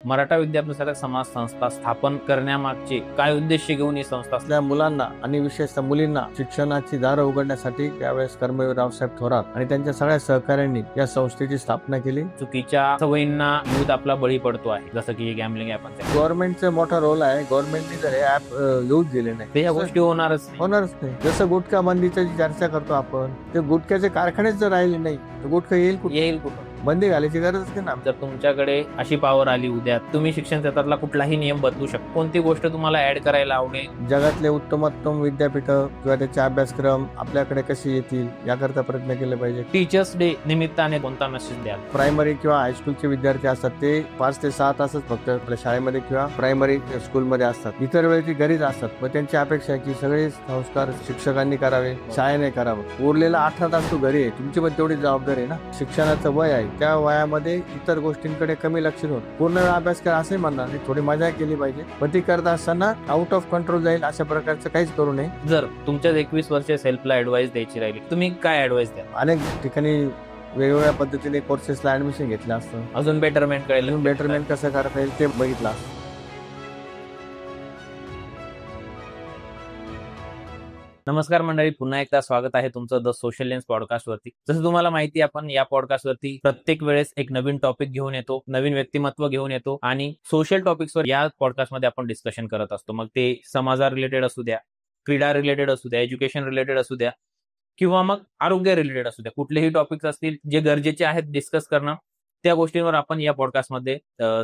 मराठा विद्याप्रसारक समाज संस्था स्थापन करण्यामागचे काय उद्देश घेऊन ही संस्था आपल्या मुलांना आणि विशेषतः मुलींना शिक्षणाची दारं उघडण्यासाठी त्यावेळेस कर्मवीर रावसाहेब थोरात आणि त्यांच्या सगळ्या सहकाऱ्यांनी या संस्थेची स्थापना केली. चुकीच्या सवयींना युथ आपला बळी पडतो आहे, जसं की गॅम्बलिंग ऍप. गव्हर्नमेंटचा मोठा रोल आहे. गव्हर्नमेंटने जर हे ऍप यूज दिले नाही तर या गोष्टी होणारच नाही. जसं गुटखा बंदीची जी चर्चा करतो आपण, ते गुटख्याचे कारखानेच जर राहिले नाही तर गुटखा येईल कुठं? बंदी घालायची गरजच नाही ना. जर तुमच्याकडे अशी पॉवर आली उद्या, तुम्ही शिक्षण क्षेत्रातला कुठलाही नियम बदलू शकता. कोणती गोष्ट तुम्हाला ऍड करायला आवडेल? जगातले उत्तमोत्तम विद्यापीठ किंवा त्याचे अभ्यासक्रम आपल्याकडे कसे येतील याकरता प्रयत्न केले पाहिजे. टीचर्स डे निमित्ताने कोणता मेसेज द्याल? प्रायमरी किंवा हायस्कूलचे विद्यार्थी असतात ते 5 ते 6 तासच फक्त आपल्या शाळेमध्ये किंवा प्रायमरी स्कूलमध्ये असतात. इतर वेळी ती घरीच असतात. मग त्यांची अपेक्षा आहे की सगळे संस्कार शिक्षकांनी करावे, शाळेने करावं. उरलेला 18 तास तू घरी आहे, तुमची पण तेवढी जबाबदारी आहे ना. शिक्षणाचं वय आहे, त्या वयामध्ये इतर गोष्टींकडे कमी लक्ष देऊन पूर्ण वेळ अभ्यास करा असे म्हणणार नाही. थोडी मजा केली पाहिजे, पण ती करत असताना आउट ऑफ कंट्रोल जाईल अशा प्रकारचं काहीच करू नये. जर तुमच्या 21 वर्षे सेल्फला ऍडवाइस द्यायची राहिली, तुम्ही काय ऍडवाइस द्या? अनेक ठिकाणी वेगवेगळ्या पद्धतीने कोर्सेसला ऍडमिशन घेतलं असतं. अजून बेटरमेंट कसं करता येईल ते बघितलं असतं. नमस्कार मंडळी, पुन्हा एकदा स्वागत आहे तुमचं द सोशल लेन्स पॉडकास्ट वरती. जसं तुम्हाला माहिती आहे, आपण या पॉडकास्ट वरती प्रत्येक वेळेस एक नवीन टॉपिक घेऊन येतो, नवीन व्यक्तिमत्व घेऊन येतो आणि सोशल टॉपिक्सवर या पॉडकास्ट मध्ये आपण डिस्कशन करत असतो. मग ते समाजा रिलेटेड असू द्या, क्रीडा रिलेटेड असू द्या, एज्युकेशन रिलेटेड असू द्या किंवा मग आरोग्य रिलेटेड असू द्या. कुठलेही टॉपिक्स असतील जे गरजेचे आहेत डिस्कस करणं, त्या गोष्टींवर आपण या पॉडकास्टमध्ये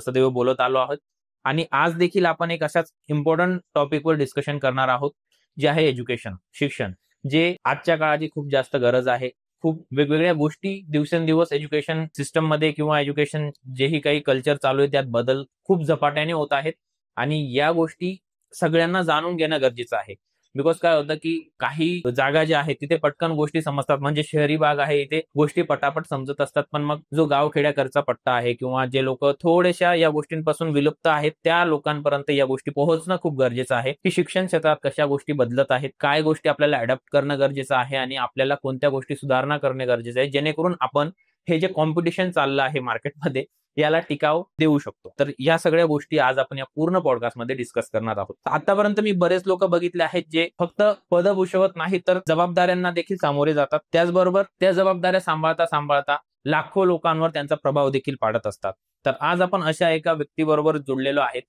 सदैव बोलत आलो आहोत. आणि आज देखील आपण एक अशाच इम्पॉर्टंट टॉपिकवर डिस्कशन करणार आहोत, जे आहे एज्युकेशन, शिक्षण, जे आजच्या काळाची खूप जास्त गरज आहे. खूप वेगवेगळ्या गोष्टी दिवसेंदिवस एज्युकेशन सिस्टम मध्ये किंवा एज्युकेशन जेही काही कल्चर चालू आहे त्यात बदल खूप झपाट्याने होत आहेत आणि या गोष्टी सगळ्यांना जाणून घेणं गरजेचं आहे. बिकॉज काय होतं की काही जागा ज्या आहेत तिथे पटकन गोष्टी समजतात, म्हणजे शहरी भाग आहे इथे गोष्टी पटापट समजत असतात, पण मग जो गावखेड्याकरचा पट्टा आहे किंवा जे लोक थोड्याशा या गोष्टींपासून विलुप्त आहेत त्या लोकांपर्यंत या गोष्टी पोहोचणं खूप गरजेचं आहे की शिक्षण क्षेत्रात कशा गोष्टी बदलत आहेत, काय गोष्टी आपल्याला अडॅप्ट करणं गरजेचं आहे आणि आपल्याला कोणत्या गोष्टी सुधारणा करणे गरजेचं आहे, जेणेकरून आपण हे जे कॉम्पिटिशन चाललं आहे मार्केटमध्ये याला टिकाव देऊ शकतो. तर या सगळ्या गोष्टी आज आपण या पूर्ण पॉडकास्टमध्ये डिस्कस करणार आहोत. आतापर्यंत मी बरेच लोक बघितले आहेत जे फक्त पद भूषवत नाही तर जबाबदाऱ्यांना देखील सामोरे जातात. त्याचबरोबर त्या जबाबदाऱ्या सांभाळता लाखो लोकांवर त्यांचा प्रभाव देखील पाडत असतात. तर आज आपण अशा एका व्यक्तीबरोबर जुळलेलो आहेत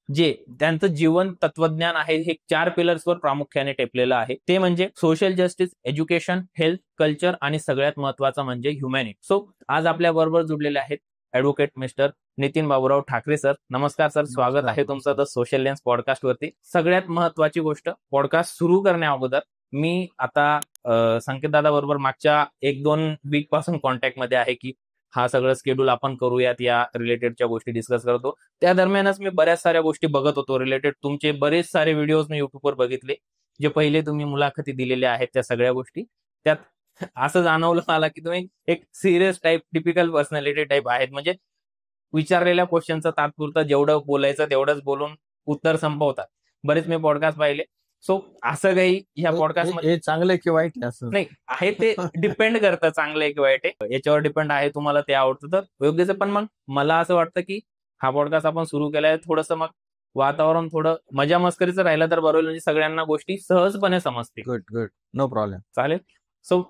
जे त्यांचं जीवन तत्वज्ञान आहे हे 4 पिलर्सवर प्रामुख्याने टेपलेलं आहे. ते म्हणजे social justice, education, health, culture आणि सगळ्यात महत्वाचं म्हणजे ह्युमॅनिटी. सो आज आपल्या बरोबर जुळलेले आहेत advocate mister Nitin Baburao Thackeray sir. नमस्कार सर, स्वागत आहे तुमचं द सोशल लेन्स पॉडकास्ट वरती. सगळ्यात महत्वाची गोष्ट, पॉडकास्ट सुरू करण्या अगोदर मी आता संकेत दादा बरोबर मागच्या 1-2 वीक पासून कॉन्टॅक्ट मध्ये आहे की हा सगळं स्केड्यूल आपण करूयात, या रिलेटेडच्या गोष्टी डिस्कस करतो. त्या दरम्यानच मी बऱ्याच साऱ्या गोष्टी बघत होतो रिलेटेड. तुमचे बरेच सारे व्हिडिओज मी युट्यूबवर बघितले, जे पहिले तुम्ही मुलाखती दिलेल्या आहेत त्या सगळ्या गोष्टी. त्यात असं जाणवलं मला की तुम्ही एक serious type, typical personality type आहेत. म्हणजे विचारलेल्या क्वेश्चनचं तात्पुरतं जेवढं बोलायचं तेवढंच बोलून उत्तर संपवतात. बरेच मी पॉडकास्ट पाहिले. सो असं काही ह्या पॉडकास्ट मध्ये चांगलं की वाईट असं नाही आहे, ते डिपेंड करतं चांगलं आहे की वाईट आहे, याच्यावर डिपेंड आहे. तुम्हाला ते आवडतं तर योग्यच. पण मग मला असं वाटतं की हा पॉडकास्ट आपण सुरू केलाय, थोडंसं मग वातावरण थोडं मजा मस्करीचं राहिलं तर बरोबर, म्हणजे सगळ्यांना गोष्टी सहजपणे समजतील. Good, no problem. चालेल. सो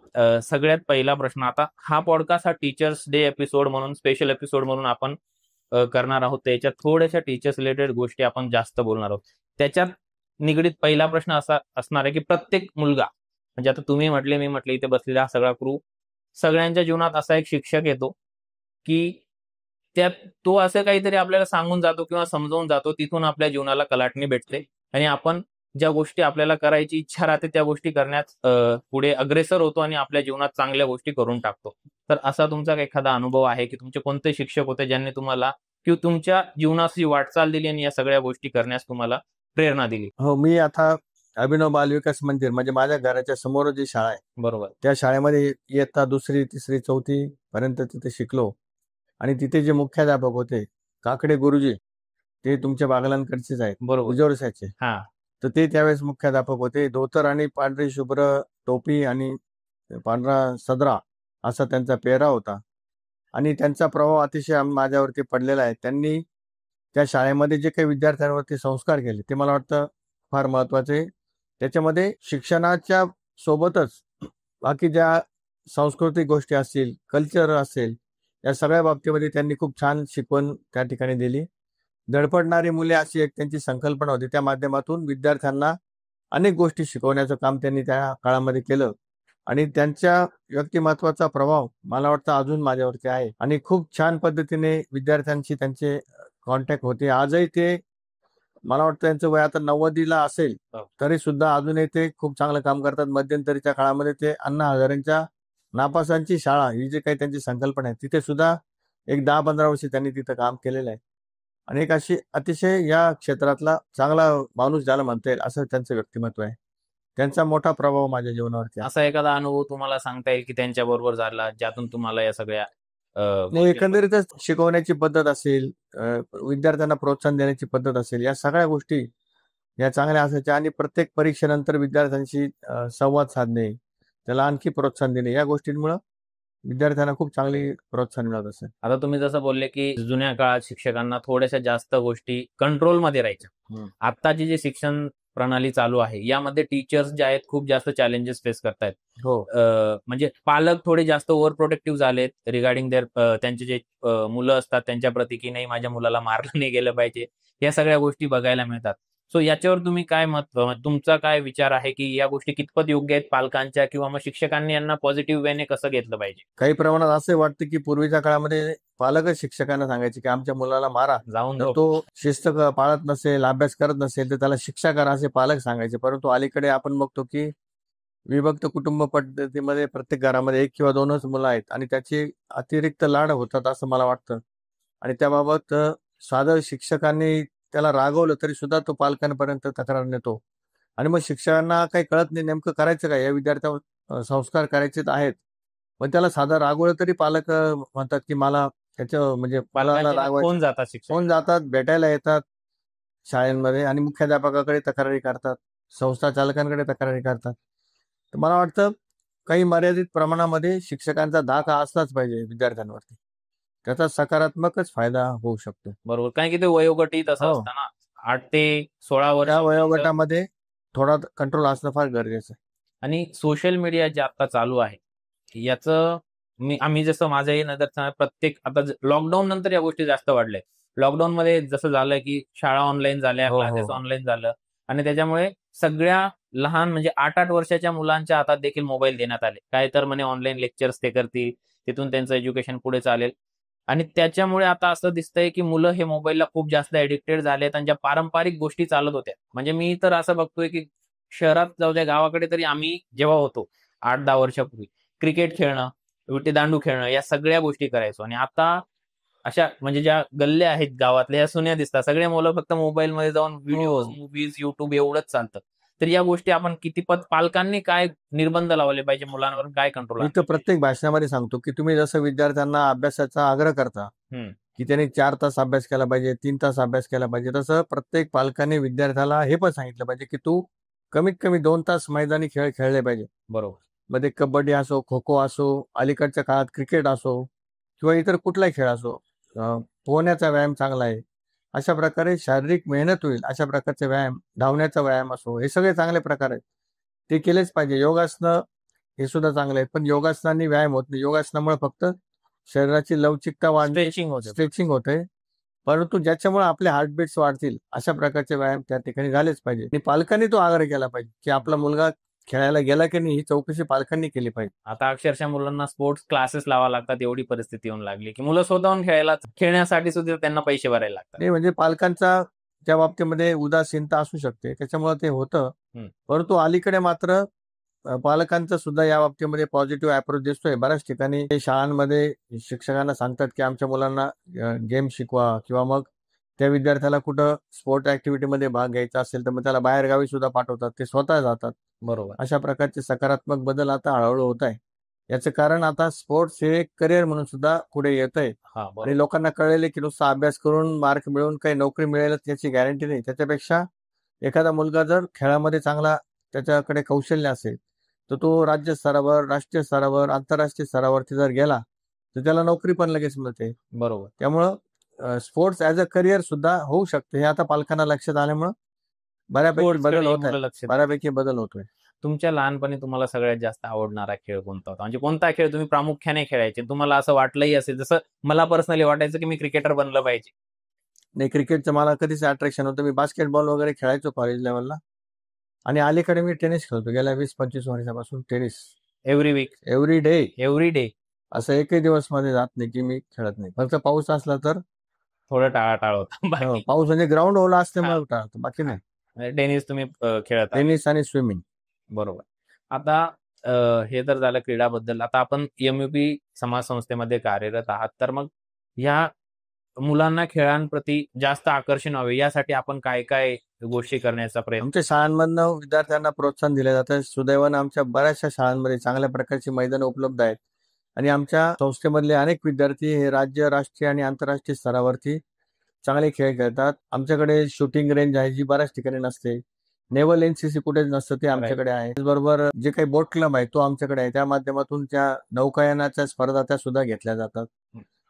सगळ्यात पहिला प्रश्न, आता हा पॉडकास्ट हा टीचर्स डे एपिसोड म्हणून, स्पेशल एपिसोड म्हणून आपण करणार आहोत. त्याच्यात थोड्याशा टीचर्स रिलेटेड गोष्टी आपण जास्त बोलणार आहोत. त्याच्यात निगडीत पहिला प्रश्न असा असणार आहे की प्रत्येक मुलगा, म्हणजे आता तुम्ही म्हटले, मी म्हटले, इथे बसलेला हा सगळा क्रू, सगळ्यांच्या जीवनात असा एक शिक्षक येतो की त्यात तो असं काहीतरी आपल्याला सांगून जातो किंवा समजावून जातो, तिथून आपल्या जीवनाला कलाटणी भेटते आणि आपण ज्या गोष्टी आपल्याला करायची इच्छा राहते त्या गोष्टी करण्यात पुढे अग्रेसर होतो आणि आपल्या जीवनात चांगल्या गोष्टी करून टाकतो. तर असा तुमचा एखादा अनुभव आहे की तुमचे कोणते शिक्षक होते ज्यांनी तुम्हाला किंवा तुमच्या जीवनाची वाटचाल दिली आणि या सगळ्या गोष्टी करण्यास तुम्हाला प्रेरणा दिली? हो, मी आता अभिनव बाल विकास मंदिर, म्हणजे माझ्या घराच्या समोर जी शाळा आहे, बरोबर, त्या शाळेमध्ये इयत्ता 2री, 3री, 4थी पर्यंत तिथे शिकलो. आणि तिथे जे मुख्याध्यापक होते काकडे गुरुजी, ते तुमच्या बागलांकडचेच आहेत, बरोबर, उजवरसाचे. हा. तर ते त्यावेळेस मुख्याध्यापक होते. धोतर आणि पांढरी शुभ्र टोपी आणि पांढरा सदरा असा त्यांचा पेहराव होता आणि त्यांचा प्रभाव अतिशय माझ्यावरती पडलेला आहे. त्यांनी त्या शाळेमध्ये जे काही विद्यार्थ्यांवरती संस्कार केले ते मला वाटतं फार महत्वाचे. त्याच्यामध्ये शिक्षणाच्या सोबतच बाकी ज्या सांस्कृतिक गोष्टी असतील, कल्चर असेल, या सगळ्या बाबतीमध्ये त्यांनी खूप छान शिकवण त्या ठिकाणी दिली. धडपडणारी मुले अशी एक त्यांची संकल्पना होती. त्या माध्यमातून विद्यार्थ्यांना अनेक गोष्टी शिकवण्याचं काम त्यांनी त्या काळामध्ये केलं आणि त्यांच्या व्यक्तिमत्वाचा प्रभाव मला वाटतं अजून माझ्यावरती आहे आणि खूप छान पद्धतीने विद्यार्थ्यांशी त्यांचे कॉन्टॅक्ट होते. आजही ते, मला वाटतं त्यांचं वय आता 90ला असेल तरी सुद्धा अजूनही ते खूप चांगलं काम करतात. मध्यंतरीच्या काळामध्ये ते अण्णा हजारेंच्या नापासांची शाळा ही जी काही त्यांची संकल्पना आहे तिथे सुद्धा एक 10-15 वर्ष त्यांनी तिथं काम केलेलं आहे आणि एक अशी अतिशय या क्षेत्रातला चांगला माणूस ज्याला म्हणता येईल असं त्यांचं व्यक्तिमत्व आहे. त्यांचा मोठा प्रभाव माझ्या जीवनावरती आहे. असा एखादा अनुभव तुम्हाला सांगता येईल की त्यांच्या बरोबर झाला ज्यातून तुम्हाला या सगळ्या नाही, एकंदरीतच शिकवण्याची पद्धत असेल, विद्यार्थ्यांना प्रोत्साहन देण्याची पद्धत असेल, या सगळ्या गोष्टी या चांगल्या असायच्या आणि प्रत्येक परीक्षेनंतर विद्यार्थ्यांशी संवाद साधणे, त्याला आणखी प्रोत्साहन देणे, या गोष्टींमुळे विद्यार्थ्यांना खूप चांगली प्रोत्साहन मिळत असेल. आता तुम्ही जसं बोलले की जुन्या काळात शिक्षकांना थोड्याशा जास्त गोष्टी कंट्रोलमध्ये राहायच्या. आत्ताची जी शिक्षण प्रणाली चालू आहे यामध्ये टीचर्स जे आहेत खूप जास्त चॅलेंजेस फेस करतायत. हो, म्हणजे पालक थोडे जास्त ओव्हर प्रोटेक्टिव्ह झालेत रिगार्डिंग त्यांचे जे मुलं असतात त्यांच्या प्रती की नाही माझ्या मुलाला मारलं नाही गेलं पाहिजे, या सगळ्या गोष्टी बघायला मिळतात. सो याच्यावर तुम्ही काय तुमचा काय विचार आहे की या गोष्टी कितपत योग्य आहेत पालकांच्या किंवा मग शिक्षकांनी यांना पॉझिटिव्ह वेने कसं घेतलं पाहिजे? काही प्रमाणात असे वाटतं की पूर्वीच्या काळामध्ये पालकच शिक्षकांना सांगायचे की आमच्या मुलाला मारा, जाऊन तर तो शिस्त पाळत नसेल, अभ्यास करत नसेल तर त्याला शिक्षा करा असे पालक सांगायचे. परंतु अलीकडे आपण बघतो की विभक्त कुटुंब पद्धतीमध्ये प्रत्येक घरामध्ये 1 किंवा 2च मुलं आहेत आणि त्याचे अतिरिक्त लाड होतात असं मला वाटतं आणि त्याबाबत साधं शिक्षकांनी त्याला रागवलं तरी सुद्धा तो पालकांपर्यंत तक्रार नेतो आणि मग शिक्षकांना काही कळत नाही नेमकं करायचं काय, या विद्यार्थ्यावर संस्कार करायचेच आहेत. पण त्याला साधा रागवलं तरी पालक म्हणतात की मला त्याच्या म्हणजे मुलाला रागवायचं, कोण जातात शिक्षक? कोण जातात, भेटायला येतात शाळेमध्ये आणि मुख्याध्यापकाकडे तक्रारी करतात, संस्था चालकांकडे तक्रारी करतात. तर मला वाटतं काही मर्यादित प्रमाणामध्ये शिक्षकांचा धाक हा असलाच पाहिजे विद्यार्थ्यांवरती. त्याचा सकारात्मकच फायदा होऊ शकतो. बरोबर, कारण की ते वयोगटही तसं हो. असतं ना, 8 ते 16 वर्ष त्या वयोगटामध्ये थोडा कंट्रोल असणं फार गरजेचं आहे. आणि सोशल मीडिया जे आता चालू आहे याचं आम्ही जसं माझ्याही नजर प्रत्येक आता लॉकडाऊन नंतर या गोष्टी जास्त वाढल्या. लॉकडाऊन मध्ये जसं झालं की शाळा ऑनलाईन झाल्या, हो, हो, क्लासेस हो. ऑनलाईन झालं आणि त्याच्यामुळे सगळ्या लहान म्हणजे 8-8 वर्षाच्या मुलांच्या हातात देखील मोबाईल देण्यात आले. काय तर म्हणे ऑनलाईन लेक्चर्स ते करतील, तिथून त्यांचं एज्युकेशन पुढे चालेल आणि त्याच्यामुळे आता असं दिसतंय की मुलं हे मोबाईलला खूप जास्त ऍडिक्टेड झालेत आणि ज्या पारंपरिक गोष्टी चालत होत्या म्हणजे मी तर असं बघतोय की शहरात जाऊ द्या गावाकडे तरी आम्ही जेव्हा होतो 8-10 वर्षापूर्वी क्रिकेट खेळणं, विटी दांडू खेळणं या सगळ्या गोष्टी करायचो आणि आता अशा म्हणजे ज्या गल्ल्या आहेत गावातल्या या सुन्या दिसतात. सगळे मुलं फक्त मोबाईलमध्ये जाऊन व्हिडिओ, मूव्हीज, युट्यूब एवढंच चालतं. तर या गोष्टी आपण कितीपत पालकांनी काय निर्बंध लावले पाहिजे मुलांवर, काय कंट्रोल मी तर प्रत्येक भाषणामध्ये सांगतो की तुम्ही जसं विद्यार्थ्यांना अभ्यासाचा आग्रह करता की त्यांनी 4 तास अभ्यास केला पाहिजे, 3 तास अभ्यास केला पाहिजे, तसं प्रत्येक पालकांनी विद्यार्थ्याला हे पण सांगितलं पाहिजे की तू कमीत कमी 2 तास मैदानी खेळ खेळले पाहिजे. बरोबर. मध्ये कबड्डी असो, खो खो असो, अलीकडच्या काळात क्रिकेट असो किंवा इतर कुठलाही खेळ असो, पोहण्याचा व्यायाम चांगला आहे. अशा प्रकारे शारीरिक मेहनत होईल अशा प्रकारचे व्यायाम, धावण्याचा व्यायाम असो, हे सगळे चांगले प्रकार आहेत. ते केलेच पाहिजे. योगासनं हे सुद्धा चांगलं आहे. पण योगासनांनी व्यायाम होत नाही. योगासनामुळे फक्त शरीराची लवचिकता वाढते, स्ट्रेचिंग होते. स्ट्रेचिंग होते. परंतु ज्याच्यामुळे आपले हार्टबीट्स वाढतील अशा प्रकारचे व्यायाम त्या ठिकाणी झालेच पाहिजे. आणि पालकांनी तो आग्रह केला पाहिजे की आपला मुलगा खेळायला गेला की नाही ही चौकशी पालकांनी केली पाहिजे. आता अक्षरशः मुलांना स्पोर्ट्स क्लासेस लावा लागतात एवढी परिस्थिती येऊन लागली की मुलं स्वतःहून खेळण्यासाठी सुद्धा त्यांना पैसे भरायला लागतात. नाही म्हणजे पालकांचा त्या बाबतीमध्ये उदासीनता असू शकते, त्याच्यामुळे ते होतं. परंतु अलीकडे मात्र पालकांचा सुद्धा या बाबतीमध्ये पॉझिटिव्ह अप्रोच दिसतोय. बऱ्याच ठिकाणी शाळांमध्ये शिक्षकांना सांगतात की आमच्या मुलांना गेम शिकवा किंवा मग त्या विद्यार्थ्याला कुठं स्पोर्ट ऍक्टिव्हिटीमध्ये भाग घ्यायचा असेल तर मग त्याला बाहेरगावी सुद्धा पाठवतात, ते स्वतः जातात. बरोबर. अशा प्रकारचे सकारात्मक बदल आता हळूहळू होत आहे. याचं कारण आता स्पोर्ट्स हे एक करिअर म्हणून सुद्धा पुढे येत आहे आणि लोकांना कळले की नुसता अभ्यास करून मार्क मिळवून काही नोकरी मिळेलच याची गॅरंटी नाही. त्याच्यापेक्षा एखादा मुलगा जर खेळामध्ये चांगला त्याच्याकडे कौशल्य असेल तर तो राज्य स्तरावर, राष्ट्रीय स्तरावर, आंतरराष्ट्रीय स्तरावरती जर गेला तर त्याला नोकरी पण लगेच मिळते. बरोबर. त्यामुळं स्पोर्ट्स ऍज अ करिअर सुद्धा होऊ शकते, हे आता पालकांना लक्षात आल्यामुळं बऱ्यापैकी स्पोर्ट्सकडे बदल होत मुलं आहे. लक्ष देतात. बऱ्यापैकी बदल होतोय. तुमच्या लहानपणी तुम्हाला सगळ्यात जास्त आवडणारा खेळ कोणता होता? म्हणजे कोणता खेळ तुम्ही प्रामुख्याने खेळायचे? तुम्हाला असं वाटलंही असेल, जसं मला पर्सनली वाटायचं की मी क्रिकेटर बनलं पाहिजे. नाही, क्रिकेटचं मला कधीच अट्रॅक्शन होतं. मी बास्केटबॉल वगैरे खेळायचो कॉलेज लेवलला आणि अलीकडे मी टेनिस खेळतो. गेल्या 20-25 वर्षापासून tennis every week, every day. Every day. असं एकही दिवस मध्ये जात नाही की मी खेळत नाही. फक्त पाऊस असला तर थोडं टाळाटाळ होतं. बाकी पाऊस म्हणजे ग्राउंड ओला हा. असल्यामुळे टाळतो, बाकी नाही. म्हणजे टेनिस तुम्ही खेळत आहात. टेनिस आणि स्विमिंग. बरोबर. आता हे तर झालं क्रीडाबद्दल. आता आपण एम-यू-पी समाज संस्थेमध्ये कार्यरत आहात. तर मग ह्या मुलांना खेळांप्रती जास्त आकर्षण व्हावे यासाठी आपण काय काय गोष्टी करण्याचा प्रयत्न? आमच्या शाळांमधनं विद्यार्थ्यांना प्रोत्साहन दिलं जातं. सुदैवानं आमच्या बऱ्याचशा शाळांमध्ये चांगल्या प्रकारची मैदानं उपलब्ध आहेत आणि आमच्या संस्थेमधले अनेक विद्यार्थी हे राज्य, राष्ट्रीय आणि आंतरराष्ट्रीय स्तरावरती चांगले खेळ खेळतात. आमच्याकडे शूटिंग रेंज आहे जी बऱ्याच ठिकाणी नसते. नेव्हल एनसीसी कुठेच नसतं, ते आमच्याकडे आहे. त्याचबरोबर जे काही बोट क्लब आहे तो आमच्याकडे आहे. त्या माध्यमातून त्या नौकायनाच्या स्पर्धा त्या सुद्धा घेतल्या जातात.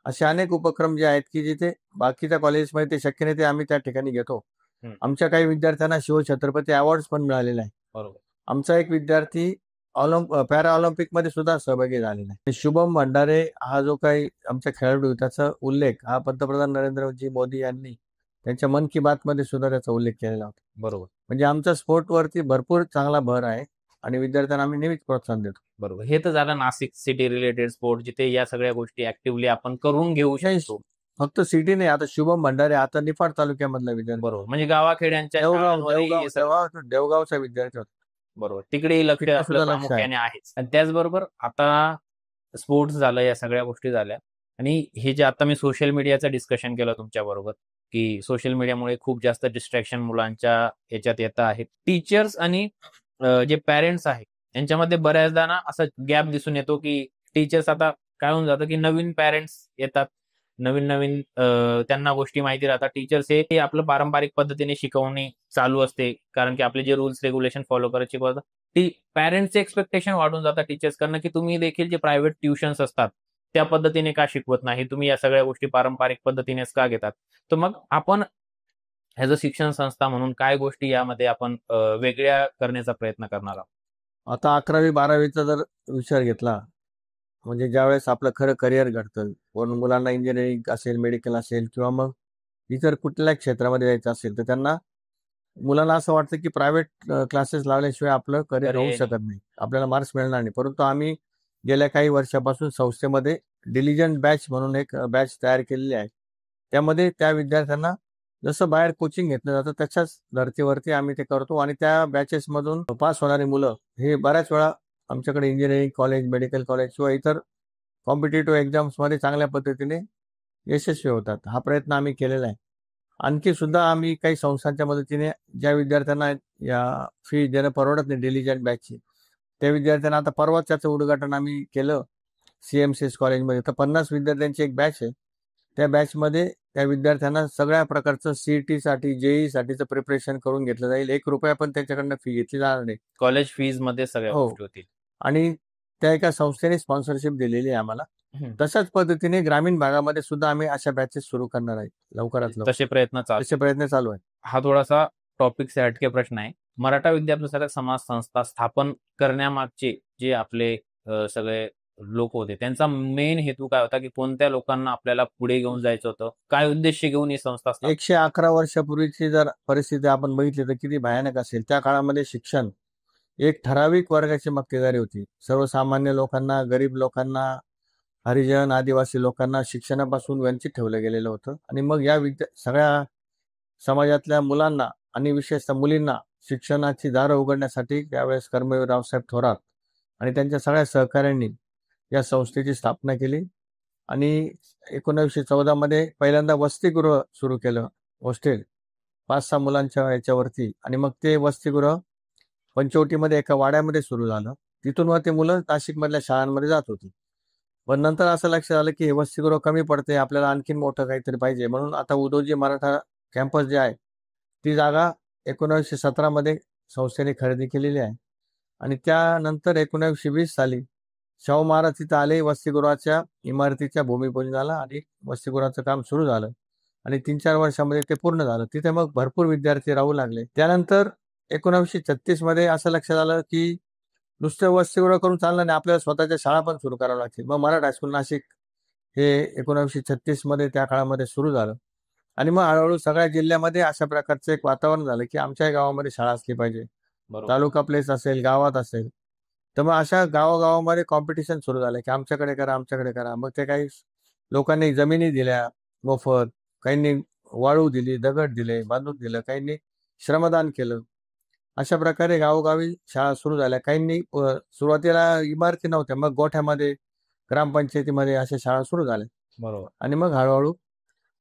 असे अनेक उपक्रम जे आहेत की जिथे बाकीच्या कॉलेजमध्ये ते शक्य नाही, ते आम्ही त्या ठिकाणी घेतो. आमच्या काही विद्यार्थ्यांना शिवछत्रपती अवॉर्ड पण मिळालेले आहे. बरोबर. आमचा एक विद्यार्थी पॅरा ऑलिम्पिक मध्ये सुद्धा सहभागी झालेला आहे. शुभम भंडारे हा जो काही आमचा खेळाडू आहे, त्याचा उल्लेख हा पंतप्रधान नरेंद्रजी मोदी यांनी त्यांच्या मन की बात मध्ये सुद्धा त्याचा उल्लेख केलेला होता. बरोबर. म्हणजे आमचा स्पोर्ट वरती भरपूर चांगला भर आहे आणि विद्यार्थ्यांना आम्ही नेहमीच प्रोत्साहन देतो. बरोबर. हे तर झालं नाशिक सिटी रिलेटेड स्पोर्ट, जिथे या सगळ्या गोष्टी ऍक्टिव्हली आपण करून घेऊ शकतो. फक्त सिटी नाही, आता शुभम भंडारे आता निफाड तालुक्यामधला विद्यार्थी. बरोबर. म्हणजे गावाखेड्यांच्या शाळांवरही हे सगळं- देवगावचा विद्यार्थी होता. बरोबर. तिकडेही लक्ष तिकडे आपलं सुद्धा लक्ष आहे. प्रामुख्याने आहेच. आणि त्याचबरोबर आता स्पोर्ट्स झालं, या सगळ्या गोष्टी झाल्या आणि हे जे आता मी सोशल मीडियाचं डिस्कशन केलं तुमच्या बरोबर, की सोशल मीडियामुळे खूप जास्त डिस्ट्रॅक्शन मुलांच्या याच्यात येतं आहे. टीचर्स आणि जे पॅरेंट्स आहेत यांच्यामध्ये बऱ्याचदा ना असा गॅप दिसून येतो, की टीचर्स आता काय होऊन जातं, की नवीन पॅरेंट्स येतात, नवीन नवीन त्यांना गोष्टी माहिती राहतात. टीचर्स हे आपलं पारंपरिक पद्धतीने शिकवणे चालू असते, कारण की आपले जे रूल्स रेग्युलेशन फॉलो करत शिकवतात. ती पॅरेंट्सचे एक्सपेक्टेशन वाढून जातात टीचर्स कडनं, की तुम्ही देखील जे प्रायव्हेट ट्युशन्स असतात त्या पद्धतीने का शिकवत नाही, तुम्ही या सगळ्या गोष्टी पारंपरिक पद्धतीनेच का घेतात. तर मग आपण ॲज अ शिक्षण संस्था म्हणून काय गोष्टी यामध्ये आपण वेगळ्या करण्याचा प्रयत्न करणार आहोत? आता 11वी-12वीचा जर विचार घेतला, म्हणजे ज्यावेळेस आपलं खरं करिअर घडतं, वरून मुलांना इंजिनिअरिंग असेल, मेडिकल असेल किंवा मग इतर कुठल्याही क्षेत्रामध्ये जायचं असेल, तर त्यांना मुलांना असं वाटतं की प्रायव्हेट क्लासेस लावल्याशिवाय आपलं करिअर होऊ शकत नाही, आपल्याला मार्क्स मिळणार नाही. परंतु आम्ही गेल्या काही वर्षापासून संस्थेमध्ये डिलिजंट बॅच म्हणून एक बॅच तयार केलेली आहे. त्यामध्ये त्या विद्यार्थ्यांना जसं बाहेर कोचिंग घेतलं जातं त्याच्याच धर्तीवरती आम्ही ते करतो आणि त्या बॅचेसमधून पास होणारी मुलं हे बऱ्याच वेळा आमच्याकडे इंजिनिअरिंग कॉलेज, मेडिकल कॉलेज किंवा इतर कॉम्पिटेटिव्ह एक्झाम्समध्ये चांगल्या पद्धतीने यशस्वी होतात. हा प्रयत्न आम्ही केलेला आहे. आणखी सुद्धा आम्ही काही संस्थांच्या मदतीने ज्या विद्यार्थ्यांना या फी देणं परवडत नाही डिलिजंट बॅचची, त्या विद्यार्थ्यांना आता परवाच त्याचं उद्घाटन आम्ही केलं CMCS कॉलेजमध्ये. तर 50 विद्यार्थ्यांची एक बॅच आहे. त्या बॅचमध्ये त्या विद्यार्थ्यांना सगळ्या प्रकारचं CET साठी, JEE साठीचं प्रिपरेशन करून घेतलं जाईल. ₹1 पण त्यांच्याकडनं फी घेतली जाणार नाही. कॉलेज फीज मध्ये सगळ्या हो. गोष्टी होतील. आणि त्या एका संस्थेने स्पॉन्सरशिप दिलेली आहे आम्हाला. तशाच पद्धतीने ग्रामीण भागामध्ये सुद्धा आम्ही अशा बॅचेस सुरू करणार आहे लवकरात लवकर. तसे प्रयत्न चालू आहेत. हा थोडासा टॉपिक से हटके प्रश्न आहे. मराठा विद्यापीठासारख्या समाज संस्था स्थापन करण्यामागचे जे आपले सगळे लोक होते, त्यांचा मेन हेतू काय होता, की कोणत्या लोकांना आपल्याला पुढे घेऊन जायचं होतं, काय उद्देश घेऊन ही संस्था 111 वर्षापूर्वीची जर परिस्थिती आपण बघितली तर किती भयानक असेल. त्या काळामध्ये शिक्षण एक ठराविक वर्गाची मक्तेदारी होती. सर्वसामान्य लोकांना, गरीब लोकांना, हरिजन, आदिवासी लोकांना शिक्षणापासून वंचित ठेवलं गेलेलं होतं. आणि मग या सगळ्या समाजातल्या मुलांना आणि विशेषतः मुलींना शिक्षणाची दारं उघडण्यासाठी त्यावेळेस कर्मवीर रावसाहेब थोरात आणि त्यांच्या सगळ्या सहकाऱ्यांनी या संस्थेची स्थापना केली आणि 1914 मध्ये पहिल्यांदा वसतिगृह सुरू केलं, हॉस्टेल 5-6 मुलांच्या याच्यावरती. आणि मग ते वसतिगृह पंचवटीमध्ये एका वाड्यामध्ये सुरू झालं. तिथून मग ते मुलं नाशिकमधल्या शाळांमध्ये जात होती. पण नंतर असं लक्षात आलं की हे वसतिगृह कमी पडते, आपल्याला आणखीन मोठं काहीतरी पाहिजे. म्हणून आता उदोजी मराठा कॅम्पस जे आहे ती जागा 1917 मध्ये संस्थेने खरेदी केलेली आहे. आणि त्यानंतर 1920 साली शाहू महाराज तिथं आले वसतिगृहाच्या इमारतीच्या भूमिपूजनाला आणि वसतिगृहाचं काम सुरू झालं. आणि 3-4 वर्षामध्ये ते पूर्ण झालं. तिथे मग भरपूर विद्यार्थी राहू लागले. त्यानंतर 1936 मध्ये असं लक्षात आलं की नुसतं वसतिगृह करून चालणार नाही, आपल्याला स्वतःच्या शाळा पण सुरू कराव्या लागतील. मग मराठा हायस्कूल नाशिक हे 1936 मध्ये त्या काळामध्ये सुरू झालं. आणि मग हळूहळू सगळ्या जिल्ह्यामध्ये अशा प्रकारचं एक वातावरण झालं की आमच्याही गावामध्ये शाळा असली पाहिजे. बरोबर. तालुका प्लेस असेल, गावात असेल, तर मग अशा गावागावामध्ये कॉम्पिटिशन सुरू झालं की आमच्याकडे करा, आमच्याकडे करा. मग ते काही लोकांनी जमिनी दिल्या मोफत, काहींनी वाळू दिली, दगड दिले, बांधून दिलं, काहींनी श्रमदान केलं. अशा प्रकारे गावोगावी शाळा सुरू झाल्या. काहींनी सुरुवातीला इमारती नव्हत्या, मग गोठ्यामध्ये, ग्रामपंचायतीमध्ये अशा शाळा सुरू झाल्या. बरोबर. आणि मग हळूहळू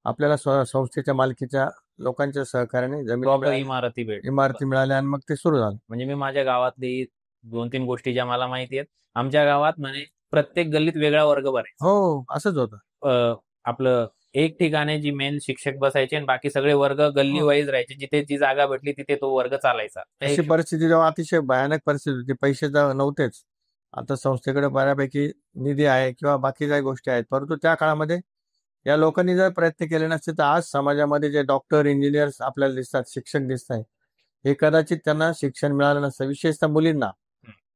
आपल्याला संस्थेच्या मालकीच्या लोकांच्या सहकार्याने प्रॉपर इमारती मिळाल्या आणि मग ते सुरू झालं. म्हणजे मी माझ्या गावातली 2-3 गोष्टी ज्या मला माहिती आहेत, आमच्या गावात म्हणजे प्रत्येक गल्लीत वेगळा वर्ग भरायचा. हो, असंच होतं. आपलं एक ठिकाणी जी मेन शिक्षक बसायचे आणि बाकी सगळे वर्ग गल्ली वाईज राहायचे. जिथे जी जागा भेटली तिथे तो वर्ग चालायचा. अशी परिस्थिती जेव्हा अतिशय भयानक परिस्थिती होती, पैसे नव्हतेच. आता संस्थेकडे बऱ्यापैकी निधी आहे किंवा बाकी काही गोष्टी आहेत, परंतु त्या काळामध्ये या लोकांनी जर प्रयत्न केले नसते तर आज समाजामध्ये जे डॉक्टर, इंजिनियर्स आपल्याला दिसतात, शिक्षक दिसत आहेत, हे कदाचित त्यांना शिक्षण मिळालं नसतं. विशेषतः मुलींना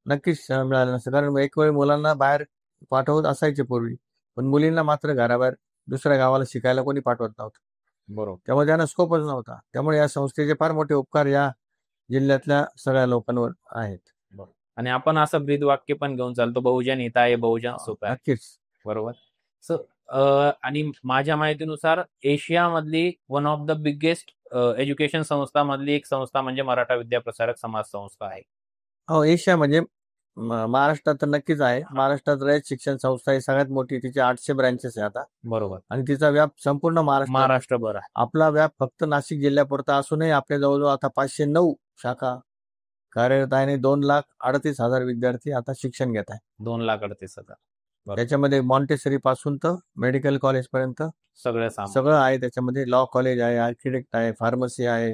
नक्कीच मिळालं नसतं. कारण एक वेळ मुलांना बाहेर पाठवत असायचे पूर्वी, पण मुलींना मात्र घराबाहेर दुसऱ्या गावाला शिकायला कोणी पाठवत नव्हतं. बरोबर. त्यामुळे त्यांना स्कोपच नव्हता. त्यामुळे या संस्थेचे फार मोठे उपकार या जिल्ह्यातल्या सगळ्या लोकांवर आहेत. आणि आपण असं ब्रीद वाक्य पण घेऊन चालतो, बहुजन हिताय बहुजन सुखाय. नक्कीच. बरोबर. सो आणि माझ्या माहितीनुसार एशियामधली one of the biggest education संस्था मधली एक संस्था म्हणजे मराठा विद्याप्रसारक समाज संस्था आहे. हो, एशिया म्हणजे महाराष्ट्रात तर नक्कीच आहे. महाराष्ट्रात रयत शिक्षण संस्था ही सगळ्यात मोठी, तिचे 800 ब्रँचेस आहे आता. बरोबर. आणि तिचा व्याप संपूर्ण महाराष्ट्रभर आहे. आपला व्याप फक्त नाशिक जिल्ह्यापुरता असूनही आपल्या जवळजवळ आता 509 शाखा कार्यरत आहे आणि 2,38,000 विद्यार्थी आता शिक्षण घेत आहे. 2,38,000. त्याच्यामध्ये मॉन्टेसरी पासून तर मेडिकल कॉलेज पर्यंत सगळं आहे. त्याच्यामध्ये लॉ कॉलेज आहे, आर्किटेक्ट आहे, फार्मसी आहे,